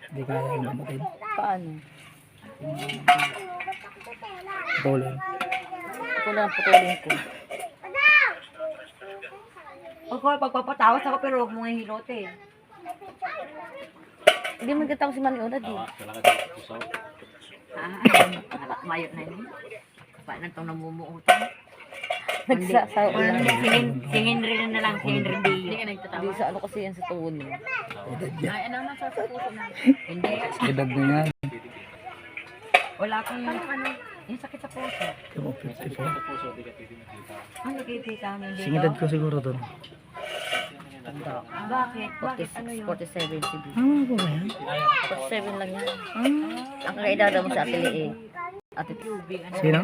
Speaker 5: Hindi kaya yung gamutin.
Speaker 4: Paano?
Speaker 5: Putulin.
Speaker 4: Ito lang ang putulin ko.
Speaker 1: Ako, pagpapatawas ako pero huwag mo nga hilote.
Speaker 4: Hindi mo nagkatawa si Mami Una, di.
Speaker 3: tawa, kailangan dito puso.
Speaker 1: Mayot na yun. Paano itong namumuutan?
Speaker 4: Nagsasawa
Speaker 1: Ano
Speaker 4: lang.
Speaker 1: na, si Henry na lang, si Henry Dio.
Speaker 4: Hindi sa ano kasi yan sa tuon mo.
Speaker 1: Hindi.
Speaker 5: Edad na yan.
Speaker 1: Wala akong yung sakit sa puso.
Speaker 5: Yung
Speaker 3: May sakit
Speaker 5: 54.
Speaker 3: sa puso, di ka titinakita.
Speaker 1: Ano nakikita mo hindi?
Speaker 5: Singedad ko siguro doon.
Speaker 1: Bakit? Bakit? Ano yun?
Speaker 4: 47 si B.
Speaker 5: Ano ba yan?
Speaker 4: 47 lang yan. Ang kakaedada mo sa Ate Lee. Ate
Speaker 5: Sino?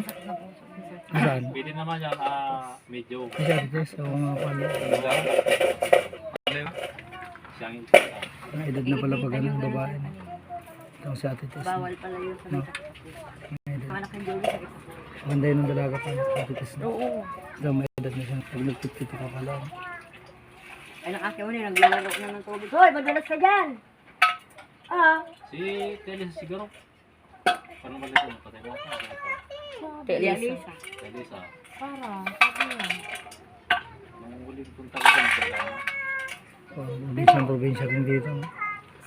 Speaker 5: Saan?
Speaker 3: Pwede naman yan, medyo.
Speaker 5: Kasi Ate Tess, ako nga pala.
Speaker 3: Siyang
Speaker 5: Ang edad na pala pag anong babae. Ito si Ate Tess.
Speaker 1: Bawal pala yun sa may sakit sa puso. Anak ng Joey sakit sa puso.
Speaker 5: Maganda yun ng dalaga pa. Ate Tess na.
Speaker 4: Oo.
Speaker 5: Ito may edad na siya. Pag nagpit-pit ka pala.
Speaker 1: Ay, ang akin mo na, naglalaro na ng tubig. Hoy, madulas ka dyan!
Speaker 3: Si Telis siguro. Paano ba dito? Patay mo ako.
Speaker 4: Elisa.
Speaker 3: Telisa.
Speaker 1: Parang, sabi niya.
Speaker 3: Nung huling punta ko dyan,
Speaker 5: Probinsya rin dito.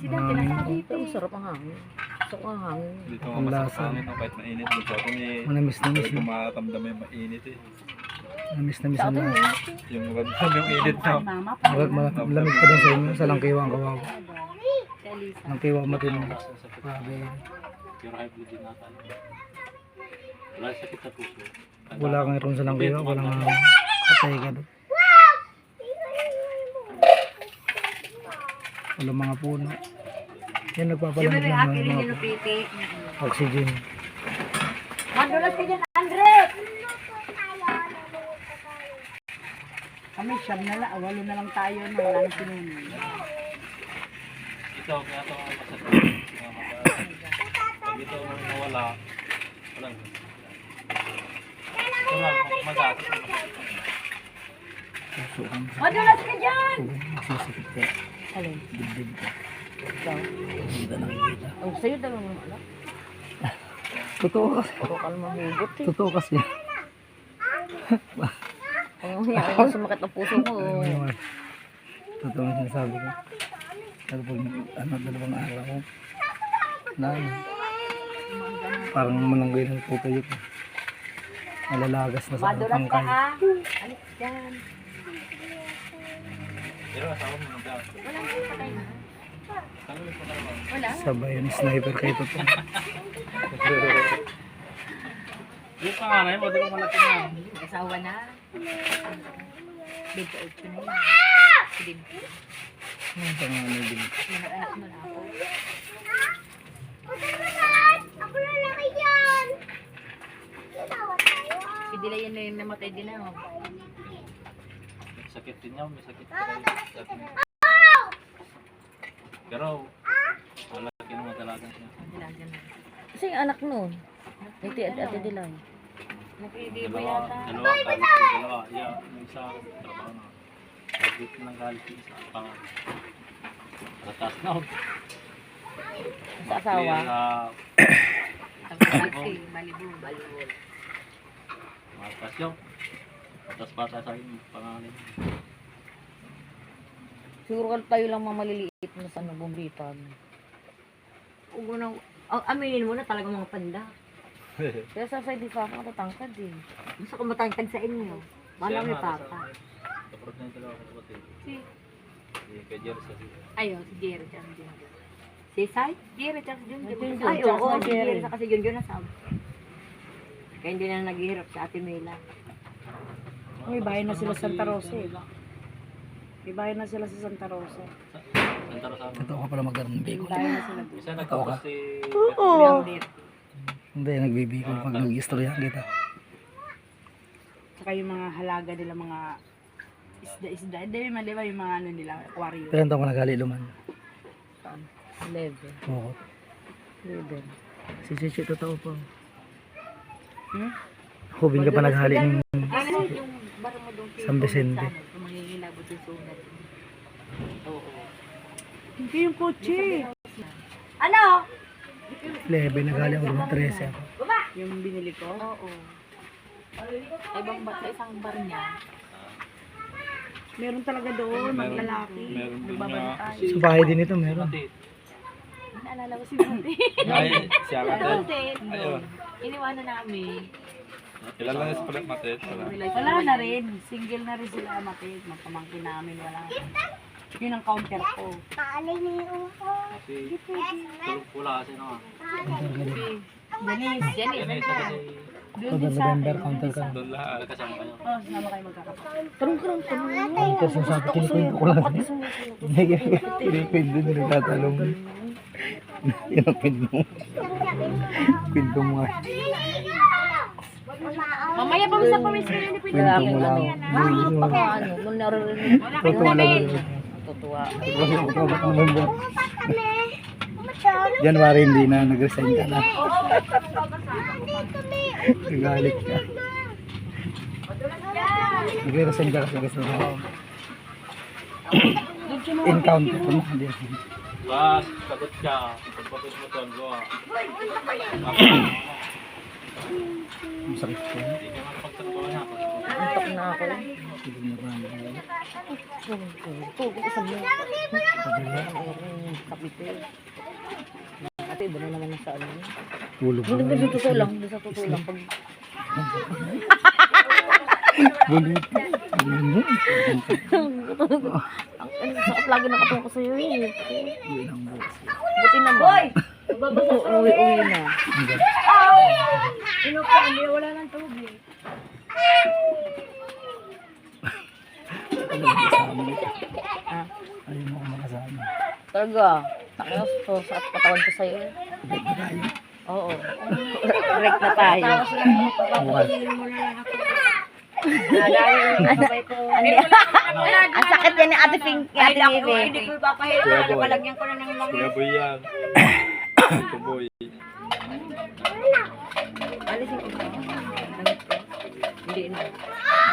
Speaker 4: Ang sarap ang hangin. Gusto ko ang hangin.
Speaker 6: Dito
Speaker 5: Ang
Speaker 6: nga
Speaker 5: lasa.
Speaker 6: masakangin no, kahit mainit. Dito ako ni
Speaker 5: Manamis na miss
Speaker 6: hindi
Speaker 5: na.
Speaker 6: matamdam yung mainit eh.
Speaker 5: Manamis na miss
Speaker 4: Sa
Speaker 5: na.
Speaker 4: atin eh.
Speaker 6: Yung ramdam yung init na.
Speaker 5: Malamig pa doon sa inyo. Sa Langkiwa ang kawawa. Langkiwa matino. Grabe.
Speaker 3: pure high blood din natin. Wala sakit sa puso.
Speaker 5: Wala kang ron sa Langkiwa. Walang patay ka doon. Walang mga puno. Yan
Speaker 1: Siyempre
Speaker 5: nagpapalamig
Speaker 1: may
Speaker 5: ng
Speaker 1: akin rin
Speaker 5: mga
Speaker 1: yung piti.
Speaker 5: oxygen.
Speaker 1: Madulas ka dyan, Andres!
Speaker 2: Kami, siyam na lang, walo na lang tayo na wala na sinunod.
Speaker 3: Ito, kaya ito ang masakit. Pag ito nung nawala, walang. Ito lang, magastos.
Speaker 5: Puso kang
Speaker 1: Madulas ka dyan!
Speaker 5: masasakit ka.
Speaker 4: Alin?
Speaker 5: Dibdib ka.
Speaker 4: Ikaw?
Speaker 5: Hindi ka nakikita.
Speaker 4: Oh, sa'yo dalawang mga anak.
Speaker 5: Totoo kasi.
Speaker 4: Puro ka naman hugot eh.
Speaker 5: Totoo kasi.
Speaker 4: Ang hiyain mo sumakit ang puso mo.
Speaker 5: Ano naman? Totoo ang sinasabi ko. Pero pag dalawang araw ko. Na ano. Parang malanggoy ng puto yun. Malalagas na sa
Speaker 1: Madulas ka
Speaker 5: pangkay.
Speaker 1: ha? Alis dyan.
Speaker 3: Pero asawa mo nang daw. Tanggulin ko naman.
Speaker 5: Sabay yung sniper kay Totoo.
Speaker 3: Yung panganay mo, di ko malaki na.
Speaker 1: Asawa na. Bigka 8 na yun. Sige,
Speaker 5: Ang panganay din.
Speaker 1: yung anak mo na ako.
Speaker 8: Ako na laki yan! Tawa tayo.
Speaker 1: Si Dila yan na yung namatay din ako.
Speaker 3: May sakit din niya, may sakit pa rin. Pero, malaki naman talaga siya.
Speaker 1: Dilagan na.
Speaker 4: Kasi yung anak nun. Ito ate Dilay.
Speaker 1: Nakikibo
Speaker 3: Dalawa,
Speaker 1: yata.
Speaker 3: dalawa. Yeah, yung isa, trabaho na. Graduate na ng college yung isa. Pangalan. Natas na ako.
Speaker 4: Sa asawa.
Speaker 1: Tapos taxi, Malibu.
Speaker 3: Matas yun. Matas bata sa akin, pangalan.
Speaker 4: Siguro tayo lang mga maliliit na sa nabumbitan.
Speaker 1: Huwag mo nang, aminin mo na talaga mga panda.
Speaker 4: Kaya sa side pa ako natatangkad eh.
Speaker 1: Gusto ko matangkad sa inyo. Bala may papa.
Speaker 3: Kaparot na yung dalawa ko kapatid.
Speaker 1: Si,
Speaker 3: Si kay Jerry sa sila.
Speaker 1: ayun, si Jerry tsaka si Junjun. Si Sai? Jerry tsaka si Junjun.
Speaker 4: Junjun,
Speaker 1: Ay,
Speaker 4: tsaka
Speaker 1: oo,
Speaker 4: si
Speaker 1: si
Speaker 4: Jerry.
Speaker 1: Jerry tsaka si Junjun nasab. Kaya hindi na naghihirap sa Ate Mela.
Speaker 2: May bahay na sila sa Santa Rosa eh. May bahay na sila sa Santa Rosa.
Speaker 3: Santa Rosa.
Speaker 5: Totoo ka pala magkaroon ng
Speaker 2: May
Speaker 5: bacon.
Speaker 2: bahay na sila doon.
Speaker 3: Isa nagtapos si...
Speaker 5: Hindi, nagbibigol pag nag-istorya kita.
Speaker 2: Tsaka yung mga halaga nila, mga isda. Hindi, di ba yung mga ano nila, aquarium.
Speaker 5: Pero taon ko nagali luman.
Speaker 4: 11.
Speaker 5: Oo.
Speaker 4: 11.
Speaker 5: Si Chichi totoo pa. Hubing ka pa naghali ng
Speaker 1: Yung bar mo doon.
Speaker 5: San Vicente.
Speaker 1: Mangingilabot yung sugat. Oo.
Speaker 2: Hindi yung kotse.
Speaker 1: Ano?
Speaker 5: Lebe, naghali ako ng 13 ako.
Speaker 2: Yung binili ko.
Speaker 1: Oo. Ibang bar, sa isang bar niya.
Speaker 2: Meron talaga doon, mga lalaki.
Speaker 6: Meron din
Speaker 2: Magbabantay.
Speaker 5: Sa bahay din ito meron.
Speaker 1: Naalala ko si Mati.
Speaker 6: Ay, siya ka din.
Speaker 1: Matet.
Speaker 6: Ayun.
Speaker 1: Iniwanan namin.
Speaker 6: Kilala na sa palit matet.
Speaker 2: Wala na rin. Single na rin sila Matit. Magpamangkin namin. Wala. Yun ang counter ko.
Speaker 8: Kaalay niyo ako.
Speaker 3: Kasi tulong pula kasi no.
Speaker 2: Janice.
Speaker 3: Yan sa kasi
Speaker 2: Doon
Speaker 5: Ito
Speaker 2: din sa
Speaker 5: November
Speaker 2: akin.
Speaker 5: counter ka.
Speaker 3: doon lahat kasama kayo.
Speaker 2: Oh, sinama kayo magkakapatid.
Speaker 5: Ay, kasi sabi, kinikwento ko lang. Kinikwento din nagtatalong. Yan ang kwento mo. Kwento mo nga.
Speaker 2: Mamaya pa sa pamis ko yun.
Speaker 5: Kwento mo lang.
Speaker 4: Ano, nung naririnig.
Speaker 5: Totoo lang.
Speaker 4: Tutuwa.
Speaker 5: Totoo ba November? January hindi na, nag-resign ka na. Nagalit ka. Nag-resign ka kasi gusto mo. Encounter ko na.
Speaker 3: Bas, sagot ka. Pagpapit mo tuwan ko.
Speaker 5: Masakit ko.
Speaker 3: Hindi ka man pagtagpuan na.
Speaker 4: Antok na ako.
Speaker 5: Hindi mo ba naman.
Speaker 4: Tulog isang mo. Kapite. Ate, doon na naman sa ano.
Speaker 5: Tulog mo.
Speaker 4: Doon sa totoo lang. Doon sa totoo lang. Pag
Speaker 5: Bulit.
Speaker 4: ang sakit lagi nakatungo ko sa'yo eh.
Speaker 5: Uwi ng buhos.
Speaker 4: Buti naman. Uwi na.
Speaker 2: Wala nang tubig.
Speaker 4: Ah,
Speaker 5: Ayaw mo ako makasama.
Speaker 4: talaga. Takos to sa katawan ko sa'yo. Oo. Correct na tayo.
Speaker 5: Bukas.
Speaker 4: Ang sakit yan ni Ate Pink.
Speaker 1: Kahit
Speaker 4: Ate
Speaker 1: ako, hindi
Speaker 4: Bibi.
Speaker 1: ko ipapahirap.
Speaker 6: Kuya Boy.
Speaker 1: Palagyan ko na ng langit.
Speaker 6: Kuya Boy yan. Ito boy.
Speaker 1: Alisin ko ba? Hindi na.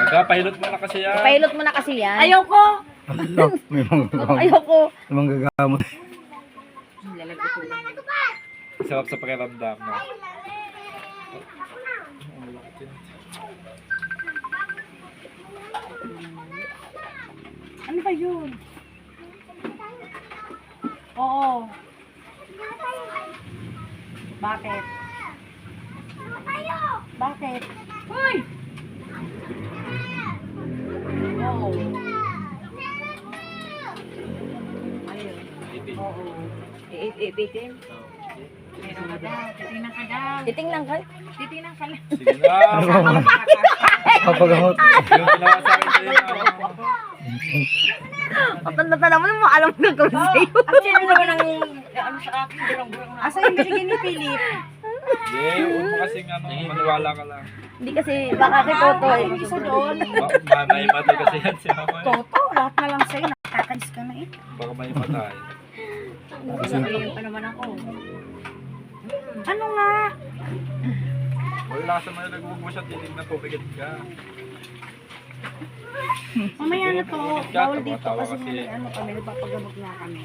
Speaker 6: Magkapahilot mo na kasi yan.
Speaker 4: Pilot mo na kasi yan.
Speaker 1: Ayoko!
Speaker 5: Alo, may mga
Speaker 4: Ayoko.
Speaker 5: gagamot.
Speaker 6: Sarap sa pakiramdam no?
Speaker 2: Ano ba yun? Oo. Bakit? Bakit? Hoy! Oo. Ayun. Oo.
Speaker 1: Iipitin. Meron ka daw. Titingnan ka daw.
Speaker 4: Titingnan ka.
Speaker 1: Titingnan ka lang.
Speaker 6: Sige na.
Speaker 5: Papagamot.
Speaker 6: Yung ginawa sa akin sa'yo na.
Speaker 4: Patanda naman mo. Alam mo gagawin sa'yo.
Speaker 1: Ang sino naman ang ano sa akin? Burang-burang na.
Speaker 2: Asa yung binigyan ni Philip?
Speaker 6: Hindi, huwag mo kasing maniwala ka lang.
Speaker 4: Hindi kasi baka kay Toto eh.
Speaker 2: Yung isa doon.
Speaker 6: May matay kasi yan si Mama.
Speaker 2: Toto, lahat na lang sa'yo. Nakakalis ka na eh.
Speaker 6: Baka may matay.
Speaker 1: Sabihin pa naman ako.
Speaker 2: Ano nga?
Speaker 6: Wala sa mga nagwag mo siya, tinig na tubigit ka.
Speaker 2: Mamaya na to. Bawal dito
Speaker 6: Tawa
Speaker 2: kasi
Speaker 6: kasi.
Speaker 2: ano kami, nagpapagamot nga kami.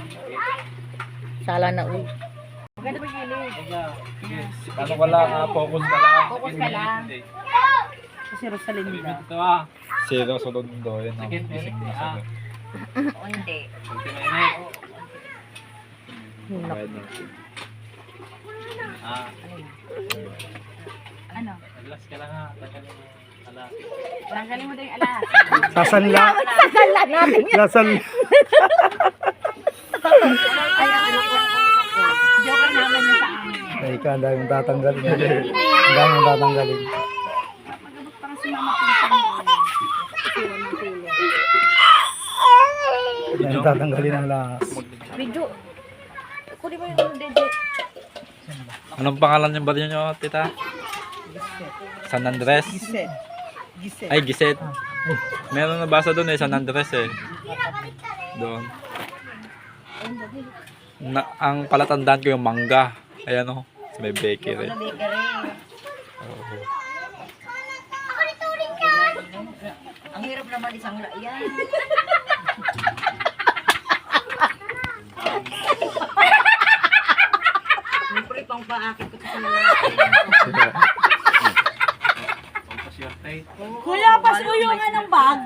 Speaker 4: Sala na uy.
Speaker 1: Maganda pa gilid.
Speaker 6: Ano ka lang, focus ka lang.
Speaker 1: Focus ka lang.
Speaker 2: Kasi Rosalinda.
Speaker 3: Ito ah.
Speaker 6: Zero sunod do, yun ang
Speaker 3: Second
Speaker 6: isip mo
Speaker 3: minute,
Speaker 6: sa
Speaker 1: Hindi.
Speaker 3: Ultimate.
Speaker 6: bayad na.
Speaker 3: Ah,
Speaker 1: Ano?
Speaker 3: relax ka lang ha. Tagalin mo. Alas.
Speaker 1: Tanggalin mo daw yung alas.
Speaker 5: Sasanla.
Speaker 4: Sala natin yan.
Speaker 5: Sasal.
Speaker 1: Ay, ano ko. Joker naman yun sa amin.
Speaker 5: Ay, ka, ang dami mong tatanggalin. Ang dami mong tatanggalin.
Speaker 2: Pagamot pa kasi mama ko.
Speaker 5: Ang dami mong tatanggalin ang lahas.
Speaker 4: Video. Kunin mo yung digit.
Speaker 6: Anong pangalan yung baryo nyo, tita? San Andres? Ay, Giset. Meron nabasa doon eh, San Andres eh. Doon. Ang palatandaan ko yung mangga. Ayan o, may bakery.
Speaker 1: Bakery.
Speaker 6: Oo.
Speaker 1: naman isang yan. Siyempre, pang paakit ko sa lalaki.
Speaker 3: Pampaswerte.
Speaker 2: Kuya, pasuyo nga ng bag.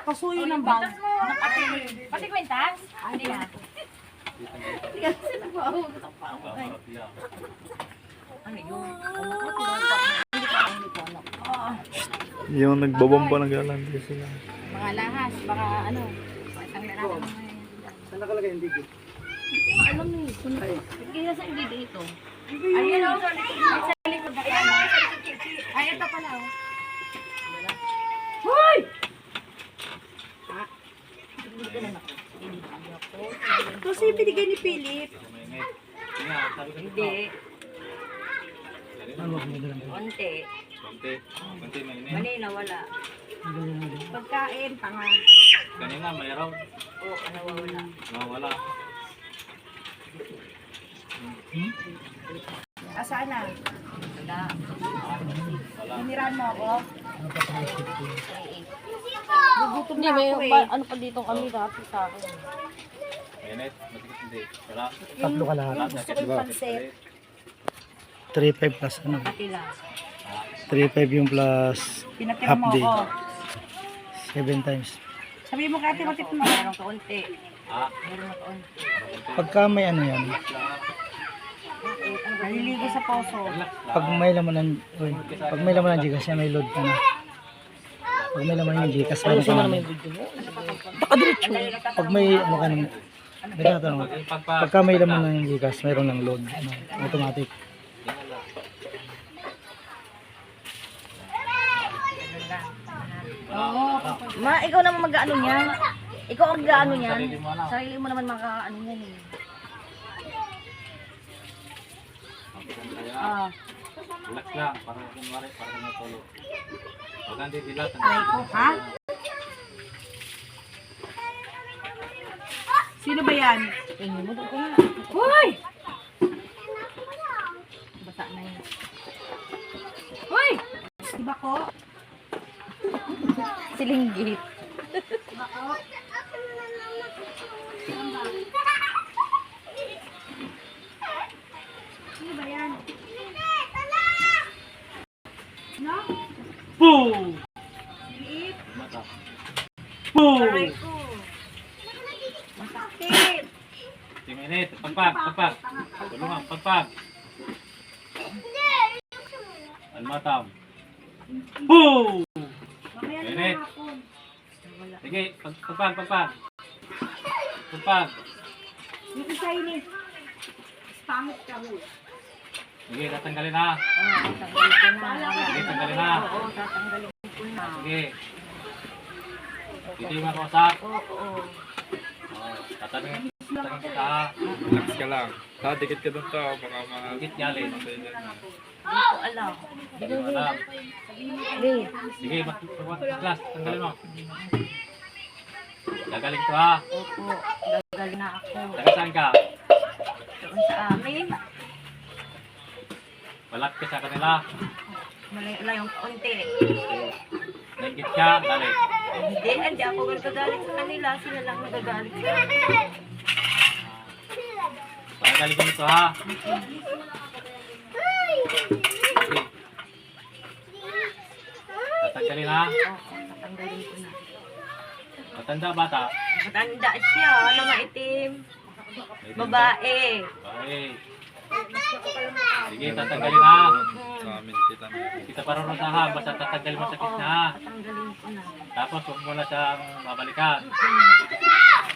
Speaker 2: Pasuyo ng bag.
Speaker 4: Pati kwentas? Hindi na.
Speaker 3: Pamarap yan.
Speaker 1: Ano yun?
Speaker 6: Yung nagbabomba ng galang din sila.
Speaker 4: Mga lahas, baka ano. Isang lalaki.
Speaker 5: Saan nakalagay yung digit?
Speaker 4: Alam mo yun. Kaya sa hindi dito. Ayun o. Sa likod. Ay, ito pala o.
Speaker 2: Kasi binigay ni Philip.
Speaker 3: Mainit. Sige nga, sabi ko
Speaker 1: Hindi.
Speaker 5: Ano ba kung magalang?
Speaker 1: Konti.
Speaker 3: Konti. Konti mainit.
Speaker 1: Kanina wala.
Speaker 2: Pagkain, tanga.
Speaker 3: Kanina mayroon.
Speaker 1: Oo, nawawala.
Speaker 3: Nawala.
Speaker 2: Asaan na?
Speaker 1: Wala.
Speaker 2: Hiniran mo ako? Gugutom
Speaker 4: Hindi,
Speaker 2: na
Speaker 4: may
Speaker 2: ako eh.
Speaker 4: ano pa dito kami dati sa akin.
Speaker 3: Mainit. Matikit hindi. Wala.
Speaker 5: Tatlo ka lahat.
Speaker 2: Gusto ko yung pansit.
Speaker 5: 3.5 plus ano?
Speaker 1: Pati lang.
Speaker 5: 3.5 yung plus
Speaker 2: Pinatira
Speaker 5: half
Speaker 2: mo
Speaker 5: day.
Speaker 2: ako.
Speaker 5: 7 times.
Speaker 2: Sabi mo kati matip mo.
Speaker 1: Meron kaunti.
Speaker 3: Ah.
Speaker 1: Meron na kaunti.
Speaker 5: Pagka may ano yan,
Speaker 2: Naliligo sa poso.
Speaker 5: pag may laman ng, uy, pag may laman ng Gcash yan, may load ka na. Pag may laman yung Gcash, meron ka na. Pag may ano ka ng, may tatanong, pagka may laman ng Gcash, meron ng load, ano, automatic.
Speaker 4: Ma, ikaw naman mag-ano niyan. Ikaw ang mag-ano niyan.
Speaker 3: Sarili mo na.
Speaker 4: Sarili mo naman maka-ano niyan eh. Ah.
Speaker 3: Relax lang. Para kunwari. Para kang natulog. Huwag kang didilat.
Speaker 2: Ha? Sino ba yan?
Speaker 4: Tingin mo doon ko na.
Speaker 2: Hoy!
Speaker 4: Basa na yun.
Speaker 2: Hoy! Diba ko?
Speaker 4: Silinggit.
Speaker 2: Sino ba yan?
Speaker 3: Mata.
Speaker 2: Aray ko. Masakit.
Speaker 3: Si Mainit. Pagpag. Pagpag. Tulungan. Pagpag. Almatam. Boom!
Speaker 2: Mamaya na
Speaker 3: Mainit.
Speaker 2: ng hapon.
Speaker 3: Sige. Pagpag. Pagpag. Pagpag.
Speaker 2: Yung isa ini. Pangit ka ho.
Speaker 3: Sige. Tatanggalin na.
Speaker 1: Oo, tatanggalin ko na.
Speaker 3: Sige. Tanggalin na.
Speaker 1: Oo, tatanggalin ko na.
Speaker 3: Sige. Hindi mo kausap.
Speaker 1: Oo.
Speaker 3: Tatanungin kita ha.
Speaker 6: Relax ka lang. Dikit ka doon to. Baka mga...
Speaker 3: Higit nyalin.
Speaker 1: Hindi ko alam.
Speaker 3: Hindi mo alam.
Speaker 4: Wait.
Speaker 3: Sige, class, tanggalin mo. Gagaling to ha.
Speaker 1: Opo, gagal na ako.
Speaker 3: Taga saan ka?
Speaker 1: Doon sa amin.
Speaker 3: Balat ka sa kanila.
Speaker 1: Malayo yung kaunti.
Speaker 3: Naigit ka, galit.
Speaker 1: Hindi ako nagagalit sa kanila. Sila lang nagagalit sa akin.
Speaker 3: Gagaling ka nito ha. Sige. Tatanggalin ha.
Speaker 1: Oo, tatanggalin ko na.
Speaker 3: Matanda bata.
Speaker 1: Matanda siya, ano maitim. Babae.
Speaker 3: Bae. Sige, tatanggalin ha.
Speaker 6: Sa amin, tita.
Speaker 3: Kita parurusahan, basta tatanggalin mo sakit na ha.
Speaker 1: Tatanggalin ko na.
Speaker 3: Tapos huwag mo na siyang babalikan.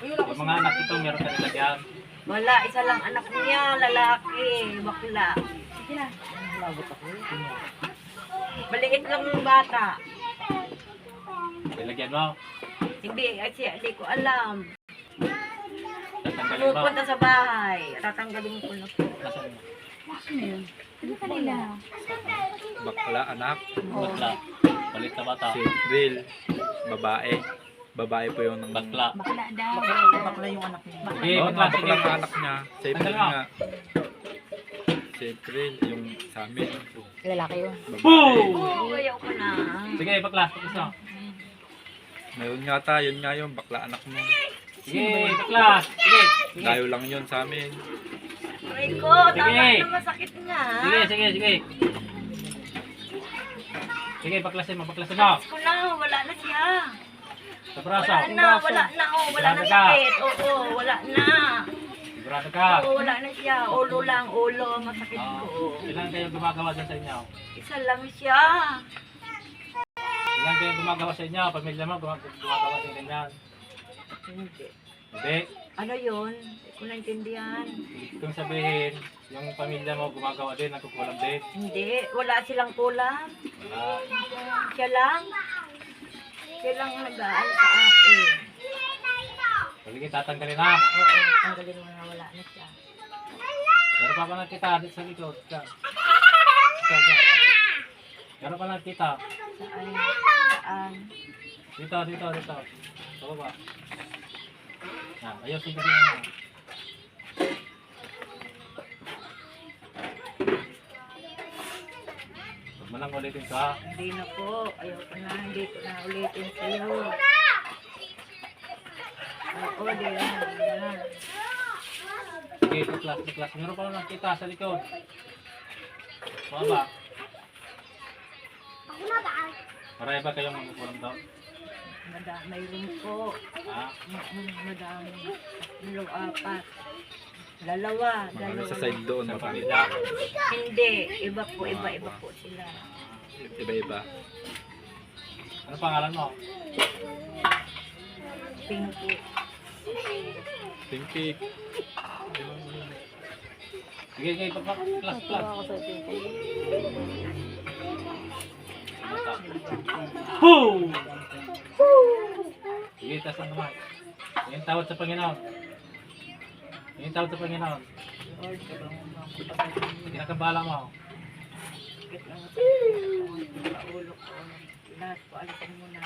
Speaker 3: Yung mga anak ito, meron ka nila dyan.
Speaker 1: Wala, isa lang anak niya, lalaki, bakla.
Speaker 2: Sige na.
Speaker 1: Maliit lang yung bata.
Speaker 3: Ilagyan mo.
Speaker 1: Hindi ko alam.
Speaker 3: Tatanggalin mo.
Speaker 1: Pupunta sa bahay, tatanggalin ko na po.
Speaker 3: Nasaan mo?
Speaker 6: Bakla, anak.
Speaker 3: Bakla. Palit na bata.
Speaker 6: Si April. Babae. Babae po yung nang...
Speaker 3: Bakla.
Speaker 2: Bakla daw. Bakla yung anak niya.
Speaker 3: Sige,
Speaker 6: Oo,
Speaker 3: bakla.
Speaker 6: bakla
Speaker 3: Sige.
Speaker 6: ang anak niya. Si April
Speaker 3: Tanggal mo.
Speaker 6: nga. Si April, yung sa amin.
Speaker 4: Lalaki yun.
Speaker 6: Babae.
Speaker 1: Oo, ayaw ko na.
Speaker 3: Sige, bakla. Tapos na.
Speaker 6: Meron nga ta, yun nga yung bakla anak mo.
Speaker 3: Sige, bakla. Sige.
Speaker 6: Dayo lang yun sa amin.
Speaker 1: Aray ko, tama na masakit nga.
Speaker 3: Sige. Sige, baklasin mo.
Speaker 1: Ko na, wala na siya.
Speaker 3: Sa braso.
Speaker 1: Wala na, wala na sakit. Oo, wala na.
Speaker 3: Sigurado ka.
Speaker 1: Oo, wala na siya. Ulo lang, ulo, masakit
Speaker 3: Ah,
Speaker 1: ko.
Speaker 3: ilan kayo gumagawa dyan sa inyo?
Speaker 1: Isa lang siya.
Speaker 3: Ilan kayo gumagawa sa inyo? Pamilya mo gumagawa sa ganyan?
Speaker 1: Hindi.
Speaker 3: Hindi.
Speaker 1: Ano yun? Hindi ko naintindihan.
Speaker 3: Kung sabihin, yung pamilya mo gumagawa din, nagkukulang din.
Speaker 1: Hindi, wala silang kulang.
Speaker 3: Ah,
Speaker 1: Siya lang. Siya lang nag-aal sa akin.
Speaker 3: sige, tatanggalin na.
Speaker 1: Oo, tanggalin mo na, wala na siya.
Speaker 3: Meron pa lang kita dito sa likod. Ka. Meron pa lang kita.
Speaker 1: Saan? Saan?
Speaker 3: Dito. Sa baba. Ayusin ko din mo. Huwag mo lang ulitin ka.
Speaker 1: Hindi na po. Ayoko na. Hindi ko na ulitin sa'yo. Oo, di na.
Speaker 3: Sige, tuklas. Meron pa lang kita sa likod. Sa baba. Marami ba kayong magkukulang daw?
Speaker 1: Mayroon po.
Speaker 3: Ha?
Speaker 1: Madami. Apat. Dalawa.
Speaker 6: Mga sa side doon,
Speaker 3: Sa
Speaker 6: marami.
Speaker 3: pamilya.
Speaker 1: Hindi. Iba po sila.
Speaker 6: Iba-iba.
Speaker 3: Ano pangalan mo?
Speaker 1: Pinky.
Speaker 6: Pinky.
Speaker 3: Sige, tuklas. Boom! Sige, taas ang kamay. Yung tawad sa Panginoon.
Speaker 1: Lord, tulungan mo ako.
Speaker 3: Kinakabala mo.
Speaker 1: Sakit lang sa ulo ko. Lahat po, alisin mo na.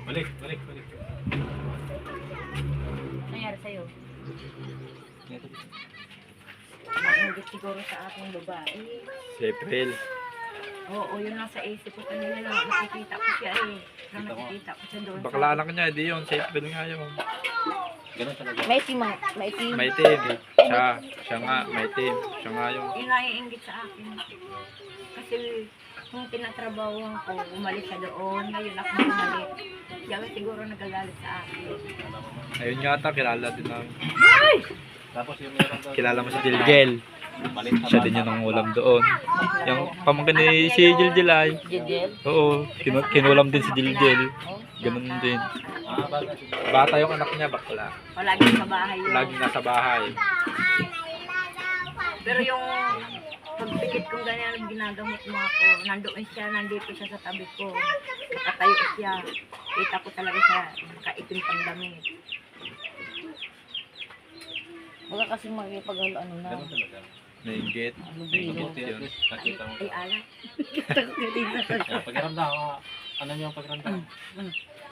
Speaker 3: Balik.
Speaker 1: Nangyari sa'yo? Nainggit siguro sa aking babae.
Speaker 6: Si April.
Speaker 1: Oo, yun lang sa isip ko kanina lang. Nakikita ko siya eh. Nakikita ko siya doon.
Speaker 6: Bakla anak niya, di yun. Si April nga yun.
Speaker 3: Ganun talaga.
Speaker 4: Maitim.
Speaker 6: Maitim. Siya nga, maitim. Siya nga yung
Speaker 1: Yun naiinggit sa akin. Kasi kung tinatrabahuan ko, umalis siya doon. Ngayon ako bumalik. Siya siguro nagagalit sa akin.
Speaker 6: ayun nga ta, kilala din namin.
Speaker 3: Tapos yung meron daw.
Speaker 6: Kilala mo si Jiljel.
Speaker 3: Palit na
Speaker 6: Siya din yung nangulam doon. Yung pamangkin ni si Jiljel ay.
Speaker 4: Jejel.
Speaker 6: Oo, kinulam din si Jiljel. Ganun din.
Speaker 3: Baga.
Speaker 6: Bata yung anak niya, bakla.
Speaker 1: O lagi sa bahay yun.
Speaker 6: Laging nasa bahay.
Speaker 1: Pero yung pagpikit kong ganyan, ginagamot mo ako. Nandito siya sa tabi ko. Nakatayo siya. Kita ko talaga siya, nakaitim pang damit.
Speaker 4: Wala kasi makikipag ano na.
Speaker 3: Ganun talaga.
Speaker 6: Nainggit. Nainggit
Speaker 3: Buti at
Speaker 6: yun.
Speaker 3: least nakita mo.
Speaker 1: Ay, alat.
Speaker 3: Kaya pagkaramdam, ano yung pagkaramdam?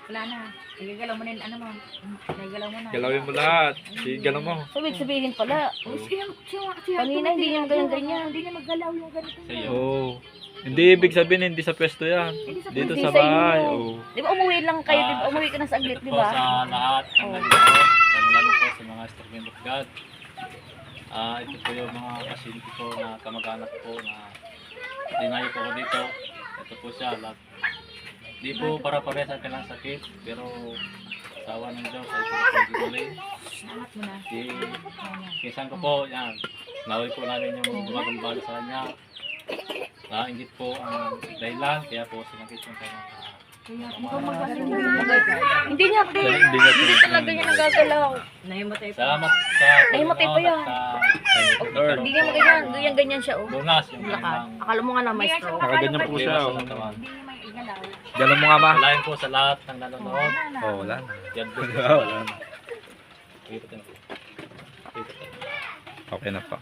Speaker 1: Wala na. Igagalaw mo na yung ano mo. Igagalaw mo na.
Speaker 6: Galawin mo lahat. Galaw mo.
Speaker 4: Sabihin pala. Kanina hindi niya ganyan-ganyan.
Speaker 1: Hindi niya magalaw yung ganito.
Speaker 3: Sa iyo.
Speaker 6: Oo. Hindi ibig sabihin, hindi sa pwesto yan. Dito
Speaker 4: Hindi
Speaker 6: sa
Speaker 4: sa
Speaker 6: bahay.
Speaker 4: inyo.
Speaker 6: Oo.
Speaker 4: Di ba umuwi lang kayo? Di ba umuwi ka na sa Aglit,
Speaker 3: Ito
Speaker 4: di
Speaker 3: po
Speaker 4: ba?
Speaker 3: sa lahat ng
Speaker 4: Oh.
Speaker 3: nalito, lalo po sa mga instrument of God. Ito po yung mga pasyente ko na kamag-anak po na dinayo po ko dito. Ito po siya. Lahat. Di po para parehas ang kailang sakit, pero sa awa ng Diyos ay pinagpagiguling.
Speaker 1: Alat mo na.
Speaker 3: Kisan ko po, yan. Naway po namin yung gumagambala sa kanya. Nainggit po ang dahilan, kaya po sinakit yung kanyang
Speaker 4: Hindi niya, te.
Speaker 6: Hindi nga
Speaker 4: Hindi talaga niya nagagalaw.
Speaker 1: Nahimatay pa.
Speaker 3: Salamat sa
Speaker 4: Nahimatay pa yan.
Speaker 3: Lord.
Speaker 4: Hindi niya ganyan. Ganyan siya, oh.
Speaker 3: Bunas yung
Speaker 1: Lakas.
Speaker 3: kanyang
Speaker 4: Akala mo nga na may stroke.
Speaker 6: Nakaganyan po siya.
Speaker 3: iwas
Speaker 6: Oh.
Speaker 3: sa katawan.
Speaker 1: Hindi niya may
Speaker 6: Galong mo nga ma.
Speaker 3: Salain po sa lahat ng nanonood.
Speaker 6: Oh, wala na.
Speaker 3: God bless.
Speaker 6: Wala na.
Speaker 3: Ikot na. Ikot na.
Speaker 6: Okay na po.